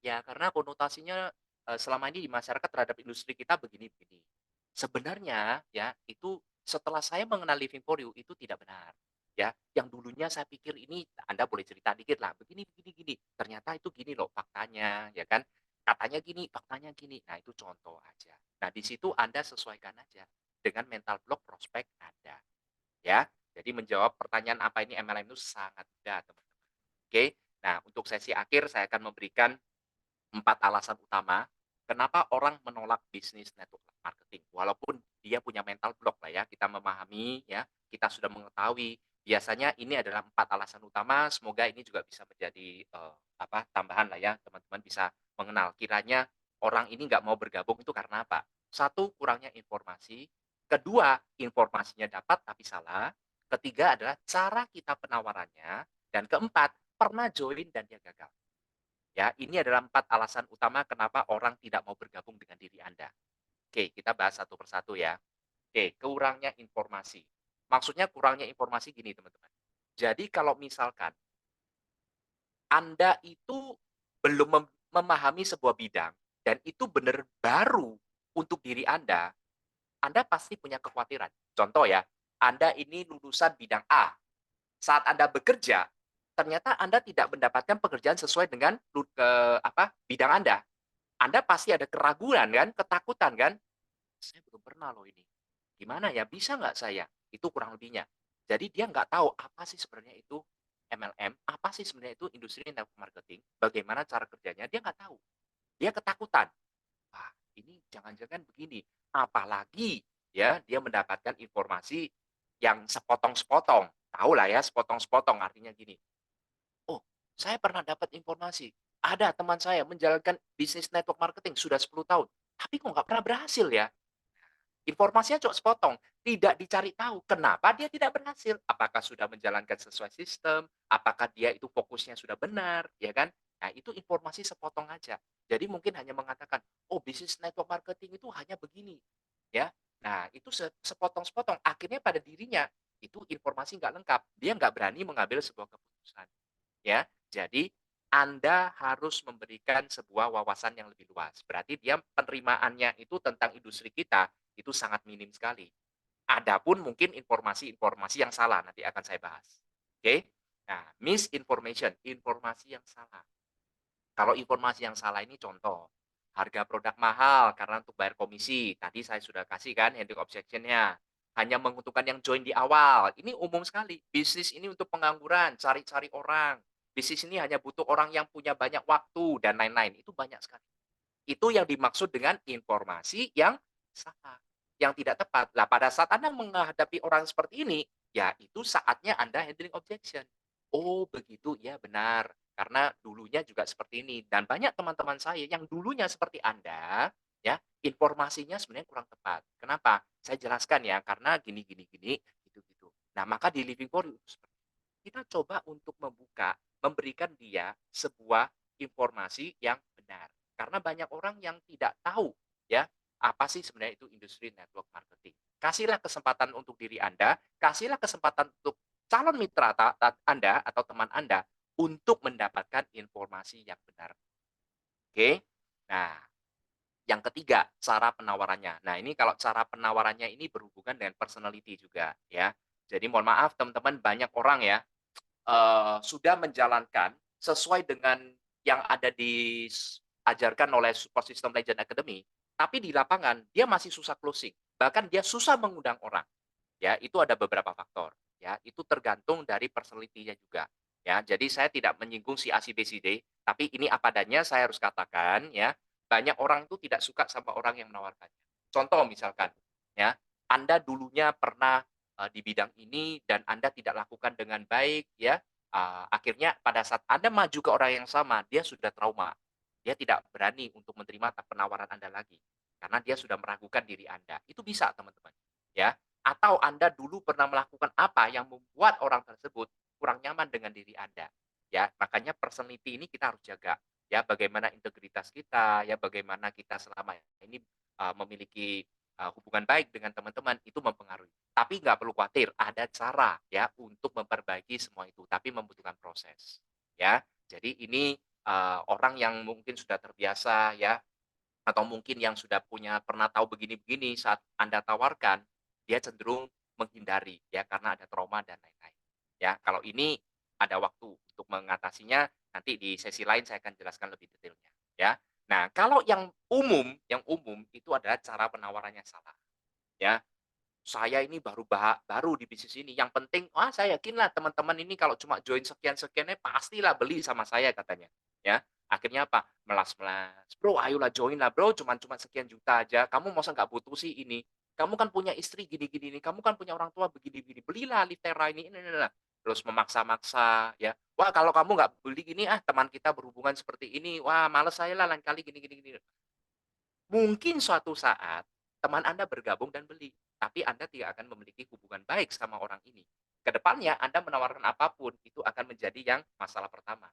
ya, karena konotasinya, selama ini di masyarakat terhadap industri kita begini-begini. Sebenarnya ya, itu setelah saya mengenal Living for You itu tidak benar, ya. Yang dulunya saya pikir ini Anda boleh cerita dikit lah, begini begini gini, ternyata itu gini loh faktanya, ya kan. Katanya gini, faktanya gini. Nah, itu contoh aja. Nah, di situ Anda sesuaikan aja dengan mental block prospek Anda, ya. Jadi menjawab pertanyaan apa ini MLM itu sangat mudah, teman-teman. Oke. Nah, untuk sesi akhir saya akan memberikan 4 alasan utama, kenapa orang menolak bisnis network marketing. Walaupun dia punya mental block lah ya, kita memahami ya, kita sudah mengetahui, biasanya ini adalah 4 alasan utama, semoga ini juga bisa menjadi, tambahan lah ya, teman-teman bisa mengenal, kiranya orang ini nggak mau bergabung itu karena apa? Satu, kurangnya informasi, kedua, informasinya dapat tapi salah, ketiga adalah cara kita penawarannya, dan keempat, pernah join dan dia gagal. Ya, ini adalah 4 alasan utama kenapa orang tidak mau bergabung dengan diri Anda. Oke, kita bahas satu persatu ya. Oke, kurangnya informasi. Maksudnya kurangnya informasi gini, teman-teman. Jadi kalau misalkan Anda itu belum memahami sebuah bidang dan itu benar baru untuk diri Anda pasti punya kekhawatiran. Contoh ya, Anda ini lulusan bidang A, saat Anda bekerja, ternyata Anda tidak mendapatkan pekerjaan sesuai dengan bidang Anda. Anda pasti ada keraguan kan, ketakutan kan? Saya belum pernah loh ini. Gimana ya, bisa nggak saya? Itu kurang lebihnya. Jadi dia nggak tahu apa sih sebenarnya itu MLM, apa sih sebenarnya itu industri network marketing, bagaimana cara kerjanya, dia nggak tahu. Dia ketakutan. Wah, ini jangan-jangan begini. Apalagi ya dia mendapatkan informasi yang sepotong-sepotong. Tahu lah ya, sepotong-sepotong artinya gini. Oh, saya pernah dapat informasi, ada teman saya menjalankan bisnis network marketing sudah 10 tahun, tapi kok nggak pernah berhasil ya? Informasinya cuma sepotong, tidak dicari tahu kenapa dia tidak berhasil. Apakah sudah menjalankan sesuai sistem, apakah dia itu fokusnya sudah benar, ya kan? Nah, itu informasi sepotong aja. Jadi mungkin hanya mengatakan, "Oh, bisnis network marketing itu hanya begini." Ya. Nah, itu sepotong-sepotong, akhirnya pada dirinya itu informasi nggak lengkap, dia nggak berani mengambil sebuah keputusan. Ya, jadi Anda harus memberikan sebuah wawasan yang lebih luas. Berarti dia penerimaannya itu tentang industri kita itu sangat minim sekali. Adapun mungkin informasi-informasi yang salah nanti akan saya bahas. Oke. Nah, misinformation, informasi yang salah. Kalau informasi yang salah ini contoh, harga produk mahal karena untuk bayar komisi. Tadi saya sudah kasih kan handling objection-nya. Hanya menguntungkan yang join di awal. Ini umum sekali. Bisnis ini untuk pengangguran, cari-cari orang. Bisnis ini hanya butuh orang yang punya banyak waktu dan lain-lain. Itu banyak sekali. Itu yang dimaksud dengan informasi yang salah, yang tidak tepat. Lah pada saat Anda menghadapi orang seperti ini, ya itu saatnya Anda handling objection. Oh begitu, ya benar. Karena dulunya juga seperti ini. Dan banyak teman-teman saya yang dulunya seperti Anda, ya informasinya sebenarnya kurang tepat. Kenapa? Saya jelaskan ya, karena gini, gini, gini, gitu-gitu. Nah maka di Living for You, kita coba untuk memberikan dia sebuah informasi yang benar. Karena banyak orang yang tidak tahu ya, apa sih sebenarnya itu industri network marketing. Kasihlah kesempatan untuk diri Anda, kasihlah kesempatan untuk calon mitra Anda atau teman Anda untuk mendapatkan informasi yang benar. Oke. Nah, yang ketiga, cara penawarannya. Nah, ini kalau cara penawarannya ini berhubungan dengan personality juga ya. Jadi mohon maaf teman-teman, banyak orang ya sudah menjalankan sesuai dengan yang ada diajarkan oleh Support System Legend Academy, tapi di lapangan dia masih susah closing, bahkan dia susah mengundang orang. Ya, itu ada beberapa faktor. ya itu tergantung dari personality-nya juga. Ya, jadi saya tidak menyinggung si A, si B, si D, tapi ini apa adanya saya harus katakan ya, banyak orang itu tidak suka sama orang yang menawarkannya. Contoh misalkan, ya, Anda dulunya pernah di bidang ini dan Anda tidak lakukan dengan baik, ya, akhirnya pada saat Anda maju ke orang yang sama, dia sudah trauma. Dia tidak berani untuk menerima penawaran Anda lagi karena dia sudah meragukan diri Anda. Itu bisa, teman-teman. Ya, atau Anda dulu pernah melakukan apa yang membuat orang tersebut kurang nyaman dengan diri Anda. Ya, makanya personality ini kita harus jaga. Ya, bagaimana integritas kita, ya bagaimana kita selama ini memiliki hubungan baik dengan teman-teman itu mempengaruhi. Tapi nggak perlu khawatir, ada cara ya untuk memperbaiki semua itu, tapi membutuhkan proses. Ya, jadi ini orang yang mungkin sudah terbiasa ya, atau mungkin yang sudah pernah tahu begini-begini saat Anda tawarkan, dia cenderung menghindari ya karena ada trauma dan lain-lain. Ya, kalau ini ada waktu untuk mengatasinya, nanti di sesi lain saya akan jelaskan lebih detailnya ya. Nah, kalau yang umum itu adalah cara penawarannya salah ya. Saya ini baru di bisnis ini, yang penting, saya yakinlah teman-teman ini kalau cuma join sekian-sekiannya pastilah beli sama saya katanya, ya. Akhirnya apa? Melas-melas, "Bro, ayolah join lah Bro, cuman sekian juta aja, kamu masa nggak butuh sih ini? Kamu kan punya istri gini-gini nih, kamu kan punya orang tua begini-begini, belilah Livtera ini." Terus memaksa-maksa, ya, "Wah, kalau kamu nggak beli gini, teman kita berhubungan seperti ini, wah males saya lah lain kali gini gini gini." Mungkin suatu saat teman Anda bergabung dan beli, tapi Anda tidak akan memiliki hubungan baik sama orang ini. Kedepannya Anda menawarkan apapun, itu akan menjadi yang masalah pertama.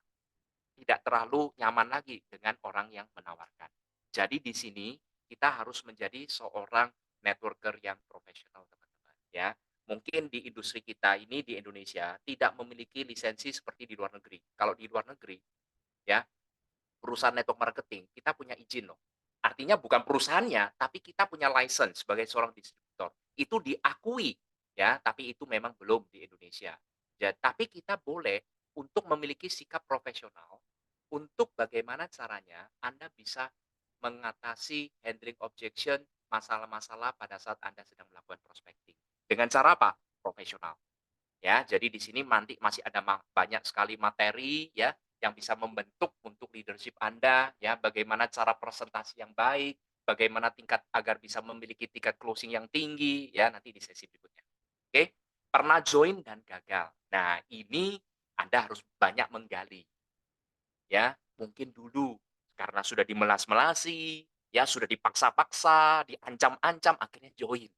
Tidak terlalu nyaman lagi dengan orang yang menawarkan. Jadi di sini kita harus menjadi seorang networker yang profesional, teman-teman. Ya, mungkin di industri kita ini di Indonesia tidak memiliki lisensi seperti di luar negeri. Kalau di luar negeri, ya perusahaan network marketing, kita punya izin loh. Artinya bukan perusahaannya, tapi kita punya license sebagai seorang distributor. Itu diakui, ya, tapi itu memang belum di Indonesia. Ya, tapi kita boleh untuk memiliki sikap profesional untuk bagaimana caranya Anda bisa mengatasi handling objection masalah-masalah pada saat Anda sedang melakukan prospecting. Dengan cara apa? Profesional. Ya, jadi di sini nanti masih ada banyak sekali materi ya yang bisa membentuk untuk leadership Anda ya, bagaimana cara presentasi yang baik, bagaimana tingkat agar bisa memiliki tingkat closing yang tinggi ya nanti di sesi berikutnya. Oke, pernah join dan gagal. Nah, ini Anda harus banyak menggali ya. Mungkin dulu karena sudah dimelas-melasi, ya sudah dipaksa-paksa, diancam-ancam akhirnya join.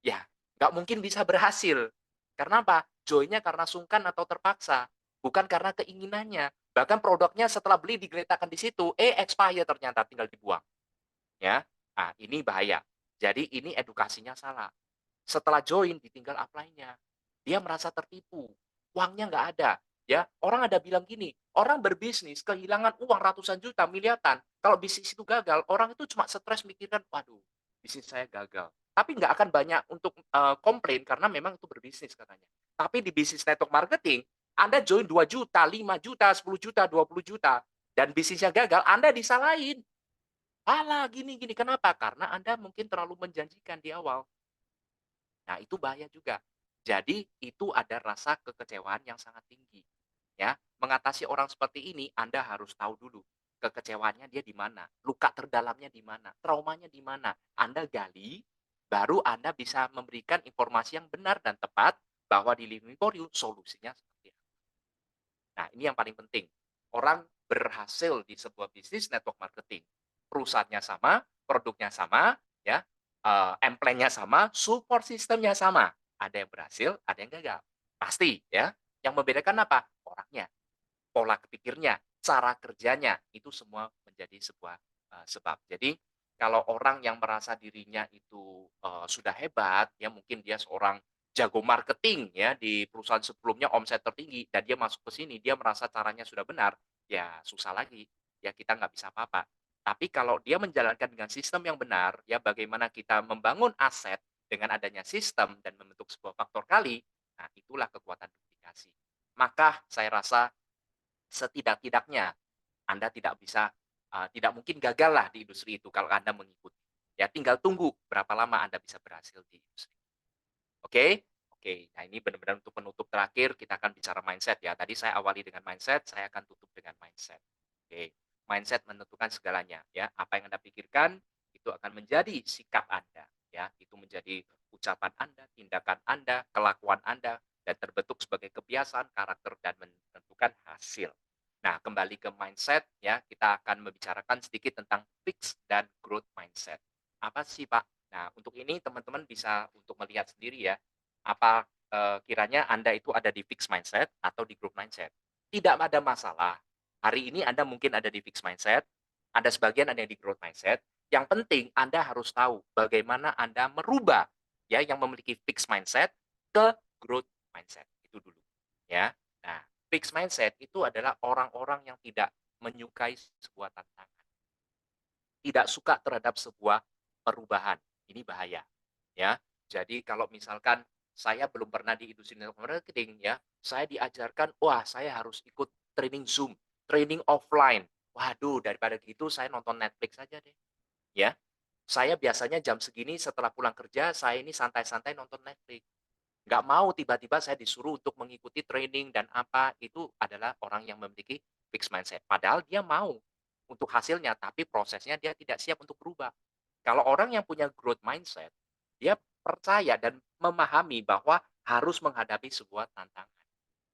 Ya, nggak mungkin bisa berhasil. Karena apa? Join-nya karena sungkan atau terpaksa, bukan karena keinginannya. Bahkan produknya setelah beli digeletakkan di situ, expire ternyata tinggal dibuang, ya. Ah, ini bahaya. Jadi ini edukasinya salah. Setelah join ditinggal apply-nya. Dia merasa tertipu, uangnya nggak ada, ya. Orang ada bilang gini, orang berbisnis kehilangan uang ratusan juta, miliaran. Kalau bisnis itu gagal, orang itu cuma stres mikirkan, "Waduh, bisnis saya gagal." Tapi nggak akan banyak untuk, komplain karena memang itu berbisnis katanya. Tapi di bisnis network marketing, Anda join 2 juta, 5 juta, 10 juta, 20 juta, dan bisnisnya gagal, Anda disalahin. "Alah, gini gini." Kenapa? Karena Anda mungkin terlalu menjanjikan di awal. Nah, itu bahaya juga. Jadi, itu ada rasa kekecewaan yang sangat tinggi. Ya, mengatasi orang seperti ini, Anda harus tahu dulu kekecewaannya dia di mana, luka terdalamnya di mana, traumanya di mana. Anda gali, baru Anda bisa memberikan informasi yang benar dan tepat bahwa di Living for You solusinya seperti apa. Nah, ini yang paling penting. Orang berhasil di sebuah bisnis network marketing. Perusahaannya sama, produknya sama, ya, plan-nya sama, support sistemnya sama. Ada yang berhasil, ada yang gagal. Pasti, ya. Yang membedakan apa? Orangnya, pola pikirnya, cara kerjanya, itu semua menjadi sebuah sebab. Jadi, kalau orang yang merasa dirinya itu sudah hebat, ya mungkin dia seorang jago marketing ya di perusahaan sebelumnya omset tertinggi dan dia masuk ke sini, dia merasa caranya sudah benar, ya susah lagi. Ya kita nggak bisa apa-apa. Tapi kalau dia menjalankan dengan sistem yang benar, ya bagaimana kita membangun aset dengan adanya sistem dan membentuk sebuah faktor kali, nah itulah kekuatan duplikasi. Maka saya rasa setidak-tidaknya Anda tidak mungkin gagal lah di industri itu kalau Anda mengikuti. Ya tinggal tunggu berapa lama Anda bisa berhasil di industri. Oke? Oke, nah ini benar-benar untuk penutup terakhir kita akan bicara mindset ya. Tadi saya awali dengan mindset, saya akan tutup dengan mindset. Oke, mindset menentukan segalanya ya. Apa yang Anda pikirkan itu akan menjadi sikap Anda ya. Itu menjadi ucapan Anda, tindakan Anda, kelakuan Anda dan terbentuk sebagai kebiasaan, karakter dan menentukan hasil. Nah, kembali ke mindset ya, kita akan membicarakan sedikit tentang fixed dan growth mindset. Apa sih, Pak? Nah, untuk ini teman-teman bisa untuk melihat sendiri ya apa, kiranya Anda itu ada di fixed mindset atau di growth mindset. Tidak ada masalah. Hari ini Anda mungkin ada di fixed mindset, ada sebagian ada yang di growth mindset. Yang penting Anda harus tahu bagaimana Anda merubah ya yang memiliki fixed mindset ke growth mindset. Itu dulu, ya. Nah, fixed mindset itu adalah orang-orang yang tidak menyukai sebuah tantangan, tidak suka terhadap sebuah perubahan. Ini bahaya, ya. Jadi kalau misalkan saya belum pernah di industri network marketing ya, saya diajarkan, wah saya harus ikut training Zoom, training offline. Waduh, daripada gitu saya nonton Netflix saja deh, ya. Saya biasanya jam segini setelah pulang kerja, saya ini santai-santai nonton Netflix. Nggak mau tiba-tiba saya disuruh untuk mengikuti training dan apa, itu adalah orang yang memiliki fixed mindset. Padahal dia mau untuk hasilnya, tapi prosesnya dia tidak siap untuk berubah. Kalau orang yang punya growth mindset, dia percaya dan memahami bahwa harus menghadapi sebuah tantangan.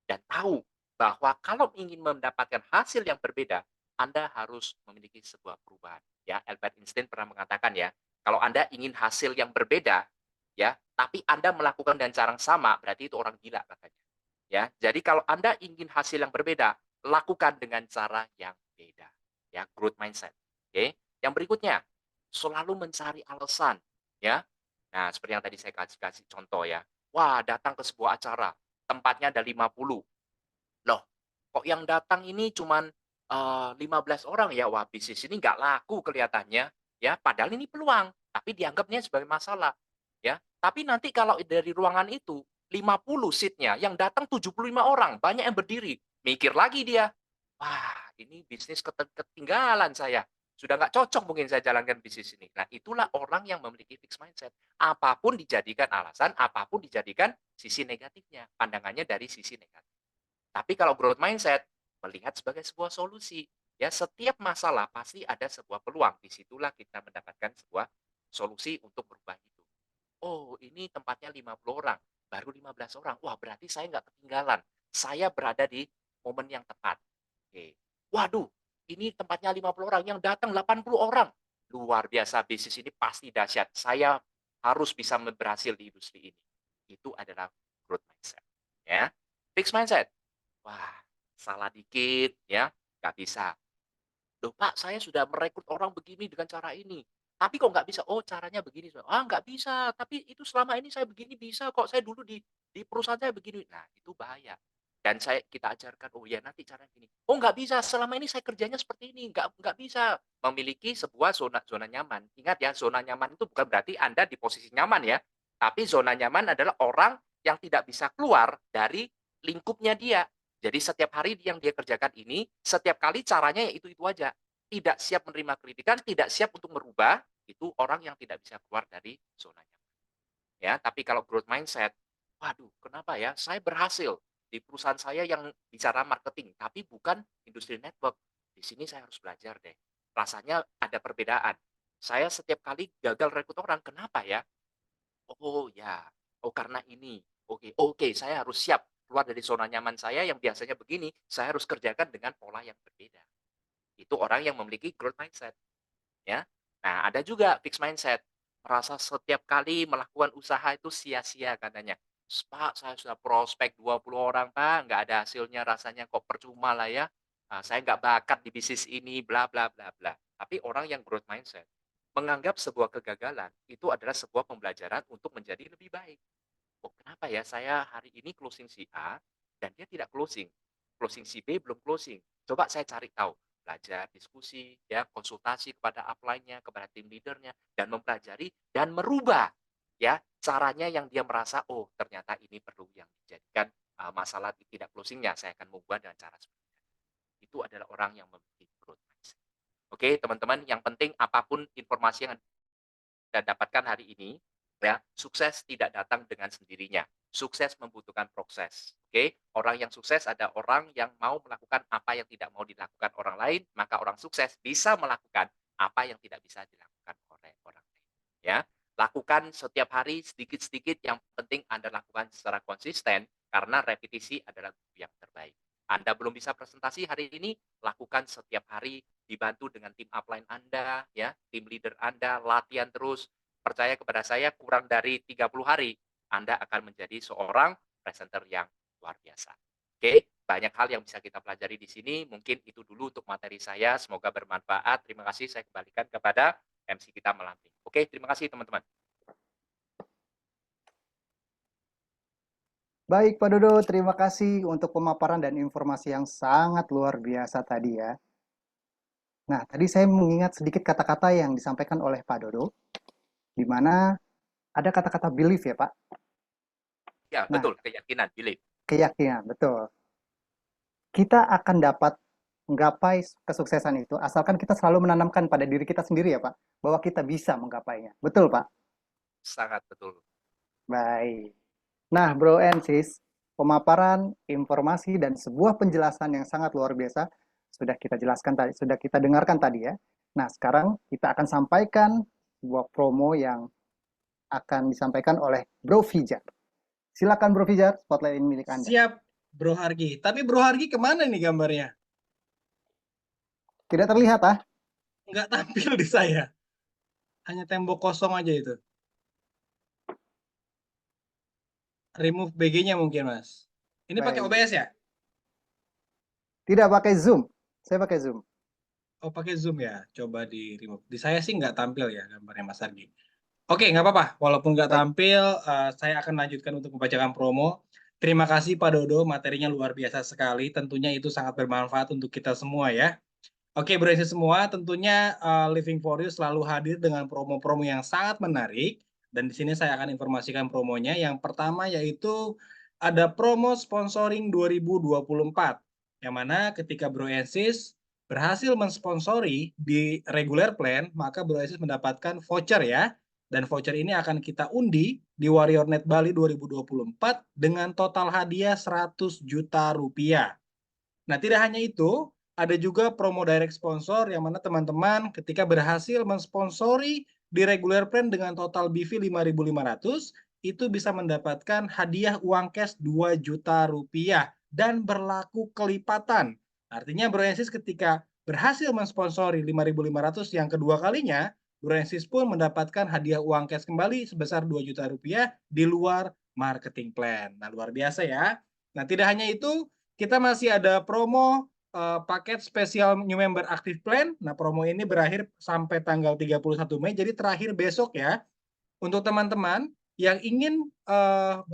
Dan tahu bahwa kalau ingin mendapatkan hasil yang berbeda, Anda harus memiliki sebuah perubahan. Ya, Albert Einstein pernah mengatakan ya, kalau Anda ingin hasil yang berbeda, ya, tapi Anda melakukan dengan cara yang sama, berarti itu orang gila katanya. Ya, jadi kalau Anda ingin hasil yang berbeda, lakukan dengan cara yang beda. Ya, growth mindset. Oke. Yang berikutnya, selalu mencari alasan, ya. Nah, seperti yang tadi saya kasih kasih contoh ya. Wah, datang ke sebuah acara, tempatnya ada 50. Loh, kok yang datang ini cuman 15 orang ya? Wah, bisnis ini nggak laku kelihatannya, ya. Padahal ini peluang, tapi dianggapnya sebagai masalah, ya. Tapi nanti kalau dari ruangan itu 50 seat-nya, yang datang 75 orang, banyak yang berdiri. Mikir lagi dia, "Wah, ini bisnis ketinggalan saya. Sudah nggak cocok mungkin saya jalankan bisnis ini." Nah, itulah orang yang memiliki fixed mindset. Apapun dijadikan alasan, apapun dijadikan sisi negatifnya, pandangannya dari sisi negatif. Tapi kalau growth mindset, melihat sebagai sebuah solusi. Ya, setiap masalah pasti ada sebuah peluang. Disitulah kita mendapatkan sebuah solusi untuk berubah hidup. Oh, ini tempatnya 50 orang, baru 15 orang. Wah, berarti saya nggak ketinggalan. Saya berada di momen yang tepat. Oke. Waduh, ini tempatnya 50 orang, yang datang 80 orang. Luar biasa, bisnis ini pasti dahsyat. Saya harus bisa berhasil di industri ini. Itu adalah growth mindset. Ya, fixed mindset. Wah, salah dikit ya, nggak bisa. "Loh Pak, saya sudah merekrut orang begini dengan cara ini, tapi kok nggak bisa?" "Oh caranya begini." "Ah nggak bisa, tapi itu selama ini saya begini bisa kok, saya dulu di perusahaan saya begini." Nah itu bahaya. Dan kita ajarkan, "Oh ya nanti cara gini." "Oh nggak bisa, selama ini saya kerjanya seperti ini, nggak bisa." Memiliki sebuah zona zona nyaman. Ingat ya, zona nyaman itu bukan berarti Anda di posisi nyaman ya, tapi zona nyaman adalah orang yang tidak bisa keluar dari lingkupnya dia. Jadi setiap hari yang dia kerjakan ini, setiap kali caranya ya itu-itu aja. Tidak siap menerima kritikan, tidak siap untuk merubah, itu orang yang tidak bisa keluar dari zona nyaman. Ya, tapi kalau growth mindset, waduh, kenapa ya? Saya berhasil di perusahaan saya yang bicara marketing, tapi bukan industri network. Di sini saya harus belajar deh. Rasanya ada perbedaan. Saya setiap kali gagal rekrut orang, kenapa ya? Oh ya, oh karena ini. Oke, oke, saya harus siap keluar dari zona nyaman saya yang biasanya begini, saya harus kerjakan dengan pola yang berbeda. Itu orang yang memiliki growth mindset, ya. Nah, ada juga fixed mindset, merasa setiap kali melakukan usaha itu sia-sia katanya. "Pak, saya sudah prospek 20 orang, Pak, nggak ada hasilnya, rasanya kok percuma lah ya. Saya nggak bakat di bisnis ini, bla bla bla bla." Tapi orang yang growth mindset menganggap sebuah kegagalan itu adalah sebuah pembelajaran untuk menjadi lebih baik. "Oh, kenapa ya saya hari ini closing si A dan dia tidak closing. Closing si B belum closing. Coba saya cari tahu." Belajar, diskusi, ya, konsultasi kepada upline-nya, kepada tim leader-nya, dan mempelajari dan merubah ya caranya yang dia merasa, "Oh, ternyata ini perlu yang dijadikan masalah tidak closing-nya, saya akan mengubah dengan cara seperti ini." Itu adalah orang yang memiliki growth mindset. Oke, teman-teman, yang penting apapun informasi yang Anda dapatkan hari ini, ya. Sukses tidak datang dengan sendirinya. Sukses membutuhkan proses. Oke, orang yang sukses ada orang yang mau melakukan apa yang tidak mau dilakukan orang lain, maka orang sukses bisa melakukan apa yang tidak bisa dilakukan oleh orang lain. Ya, lakukan setiap hari sedikit-sedikit. Yang penting Anda lakukan secara konsisten karena repetisi adalah guru yang terbaik. Anda belum bisa presentasi hari ini, lakukan setiap hari dibantu dengan tim upline Anda, ya, tim leader Anda, latihan terus. Percaya kepada saya, kurang dari 30 hari, Anda akan menjadi seorang presenter yang luar biasa. Oke, banyak hal yang bisa kita pelajari di sini. Mungkin itu dulu untuk materi saya. Semoga bermanfaat. Terima kasih. Saya kembalikan kepada MC kita malam ini. Oke, terima kasih teman-teman. Baik, Pak Dodo, terima kasih untuk pemaparan dan informasi yang sangat luar biasa tadi ya. Nah, tadi saya mengingat sedikit kata-kata yang disampaikan oleh Pak Dodo, di mana ada kata-kata belief ya, Pak. Ya, Nah, betul. Keyakinan, belief. keyakinan, betul. Kita akan dapat menggapai kesuksesan itu, asalkan kita selalu menanamkan pada diri kita sendiri ya, Pak, bahwa kita bisa menggapainya. Betul, Pak? Sangat betul. Baik. Nah, Bro and Sis, pemaparan, informasi, dan sebuah penjelasan yang sangat luar biasa sudah kita jelaskan tadi, sudah kita dengarkan tadi ya. Nah, sekarang kita akan sampaikan sebuah promo yang akan disampaikan oleh Bro Fijar. Silakan Bro Fijar, spotlight ini milik Anda. Siap, Bro Hargi. Tapi Bro Hargi kemana nih gambarnya? Tidak terlihat, ah? Nggak tampil di saya. Hanya tembok kosong aja itu. Remove BG-nya mungkin, Mas. Ini pakai Baik. OBS ya? Tidak pakai Zoom. Saya pakai Zoom. Oh, pakai Zoom ya? Coba di remove. Di saya sih nggak tampil ya gambarnya Mas Hargi. Oke, nggak apa-apa. Walaupun nggak Baik. tampil, saya akan lanjutkan untuk membacakan promo. Terima kasih Pak Dodo, materinya luar biasa sekali. Tentunya itu sangat bermanfaat untuk kita semua ya. Oke, Bro Isi semua, tentunya Living for You selalu hadir dengan promo-promo yang sangat menarik. Dan di sini saya akan informasikan promonya. Yang pertama yaitu ada promo sponsoring 2024. Yang mana ketika Bro Ensis berhasil mensponsori di regular plan, maka Bro Ensis mendapatkan voucher ya. Dan voucher ini akan kita undi di WarriorNet Bali 2024 dengan total hadiah 100 juta rupiah. Nah, tidak hanya itu, ada juga promo direct sponsor yang mana teman-teman ketika berhasil mensponsori di regular plan dengan total BV 5.500, itu bisa mendapatkan hadiah uang cash 2 juta rupiah dan berlaku kelipatan. Artinya Broensis ketika berhasil mensponsori 5.500 yang kedua kalinya, Broensis pun mendapatkan hadiah uang cash kembali sebesar 2 juta rupiah di luar marketing plan. Nah, luar biasa ya. Nah, tidak hanya itu, kita masih ada promo paket spesial new member active plan. Nah, promo ini berakhir sampai tanggal 31 Mei, jadi terakhir besok ya. Untuk teman-teman yang ingin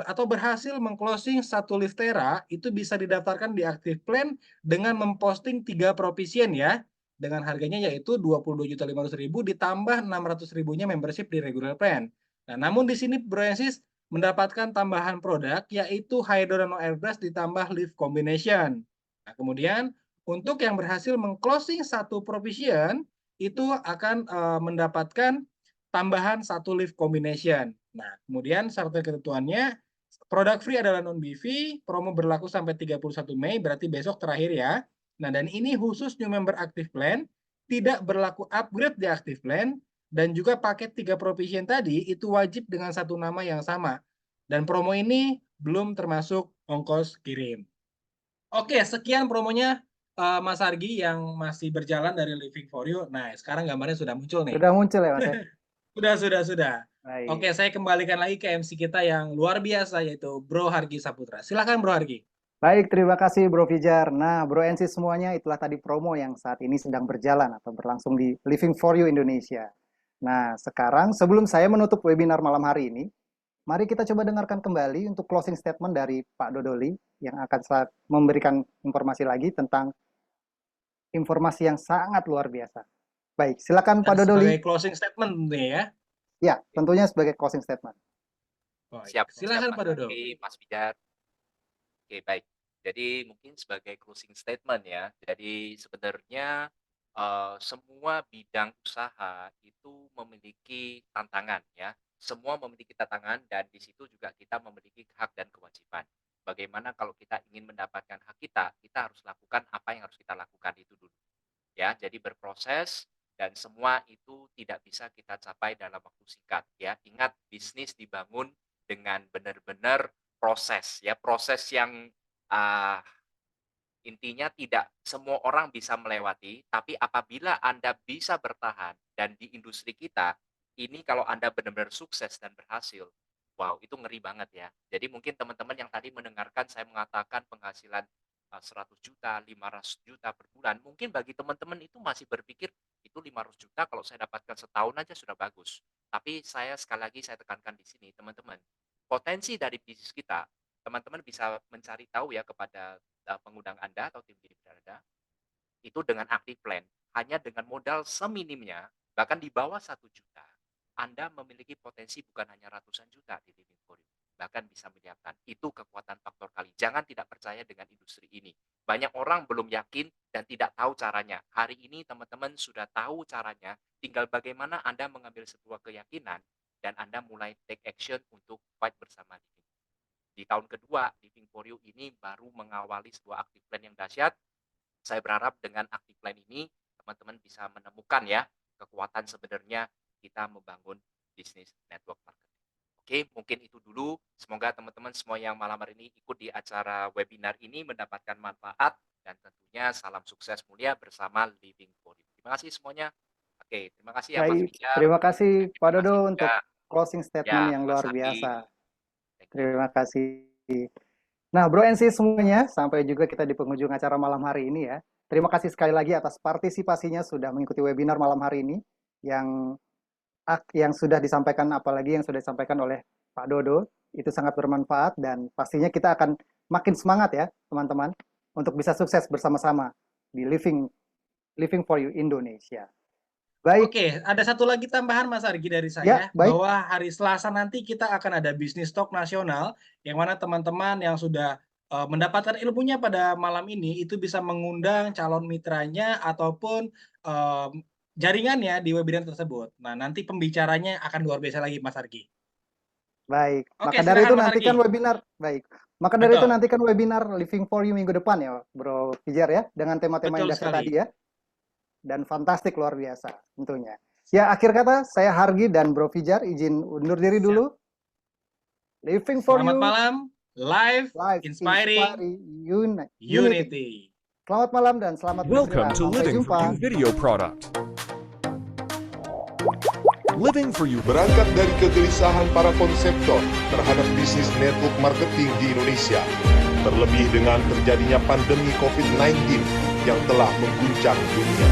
atau berhasil mengclosing satu Liftera, itu bisa didaftarkan di active plan dengan memposting 3 provision ya. Dengan harganya yaitu 22.500.000 ditambah 600.000-nya membership di regular plan. Nah, namun di sini Broensis mendapatkan tambahan produk yaitu Hydro Airbrush ditambah Lift Combination. Nah, kemudian untuk yang berhasil mengclosing satu provision itu akan mendapatkan tambahan satu Lift Combination. Nah, kemudian syarat dan ketentuannya produk free adalah non-BV, promo berlaku sampai 31 Mei, berarti besok terakhir ya. Nah, dan ini khusus new member active plan, tidak berlaku upgrade di active plan, dan juga paket 3 provision tadi itu wajib dengan satu nama yang sama. Dan promo ini belum termasuk ongkos kirim. Oke, sekian promonya Mas Argi yang masih berjalan dari Living for You. Nah, sekarang gambarnya sudah muncul nih. Sudah muncul ya, Mas? Sudah. Baik. Oke, saya kembalikan lagi ke MC kita yang luar biasa, yaitu Bro Hargi Saputra. Silakan Bro Hargi. Baik, terima kasih Bro Fijar. Nah, Bro NC semuanya, itulah tadi promo yang saat ini sedang berjalan atau berlangsung di Living for You Indonesia. Nah, sekarang sebelum saya menutup webinar malam hari ini, mari kita coba dengarkan kembali untuk closing statement dari Pak Dodoli yang akan memberikan informasi lagi tentang informasi yang sangat luar biasa. Baik, silakan Pak Dodoli. Sebagai closing statement nih ya. Ya, tentunya sebagai closing statement. Siap, silakan siap, Pak Dodo. Mas Fijar. Oke, baik. Jadi mungkin sebagai closing statement ya. Jadi sebenarnya semua bidang usaha itu memiliki tantangan ya. semua memiliki tantangan dan di situ juga kita memiliki hak dan kewajiban. Bagaimana kalau kita ingin mendapatkan hak kita harus lakukan apa yang harus kita lakukan itu dulu. Ya, jadi berproses dan semua itu tidak bisa kita capai dalam waktu singkat ya. Ingat, bisnis dibangun dengan benar-benar proses ya, proses yang ah, intinya tidak semua orang bisa melewati, tapi apabila Anda bisa bertahan dan di industri kita, ini kalau Anda benar-benar sukses dan berhasil, wow itu ngeri banget ya. Jadi mungkin teman-teman yang tadi mendengarkan saya mengatakan penghasilan 100 juta, 500 juta per bulan, mungkin bagi teman-teman itu masih berpikir itu 500 juta kalau saya dapatkan setahun aja sudah bagus. Tapi saya sekali lagi saya tekankan di sini teman-teman, potensi dari bisnis kita, teman-teman bisa mencari tahu ya kepada pengundang Anda atau tim leader Anda, itu dengan active plan, hanya dengan modal seminimnya, bahkan di bawah 1 juta, Anda memiliki potensi bukan hanya ratusan juta di Living for You, bahkan bisa miliaran. Itu kekuatan faktor kali. Jangan tidak percaya dengan industri ini. Banyak orang belum yakin dan tidak tahu caranya. Hari ini teman-teman sudah tahu caranya, tinggal bagaimana Anda mengambil sebuah keyakinan dan Anda mulai take action untuk fight bersama Living. Di tahun kedua, Living for You ini baru mengawali sebuah active plan yang dahsyat. Saya berharap dengan active plan ini, teman-teman bisa menemukan ya, kekuatan sebenarnya kita membangun bisnis network marketing. Oke, mungkin itu dulu. Semoga teman-teman semua yang malam hari ini ikut di acara webinar ini mendapatkan manfaat dan tentunya salam sukses mulia bersama Living for You. Terima kasih semuanya. Oke, terima kasih ya Mas Baik, Fijar. terima kasih Pak Dodo juga. untuk closing statement Ya, yang Mas luar Adi. biasa. Thank you. Terima kasih. Nah, Bro NC semuanya, sampai juga kita di penghujung acara malam hari ini ya. Terima kasih sekali lagi atas partisipasinya sudah mengikuti webinar malam hari ini yang sudah disampaikan, apalagi yang sudah disampaikan oleh Pak Dodo, itu sangat bermanfaat dan pastinya kita akan makin semangat ya, teman-teman, untuk bisa sukses bersama-sama di Living for You Indonesia. Baik. Oke, ada satu lagi tambahan Mas Argi dari saya, Ya, baik. bahwa hari Selasa nanti kita akan ada bisnis talk nasional, yang mana teman-teman yang sudah mendapatkan ilmunya pada malam ini itu bisa mengundang calon mitranya ataupun jaringannya di webinar tersebut. Nah, nanti pembicaranya akan luar biasa lagi Mas Argi. Baik. Oke, Maka dari itu silakan, Mas nantikan Argi. webinar. Baik. Maka dari itu Betul. nantikan webinar Living for You minggu depan ya, Bro Fijar ya, dengan tema-tema yang Betul dahsyat sekali. tadi ya. Dan fantastik luar biasa tentunya. Ya, akhir kata saya Hargi dan Bro Fijar izin undur diri dulu. Living for Selamat You. malam, live, Live inspiring, unity. Selamat malam dan selamat Welcome beristirahat. to Sampai Living jumpa. for You video product. Living for You Berangkat dari kegelisahan para konseptor terhadap bisnis network marketing di Indonesia, terlebih dengan terjadinya pandemi COVID-19 yang telah mengguncang dunia.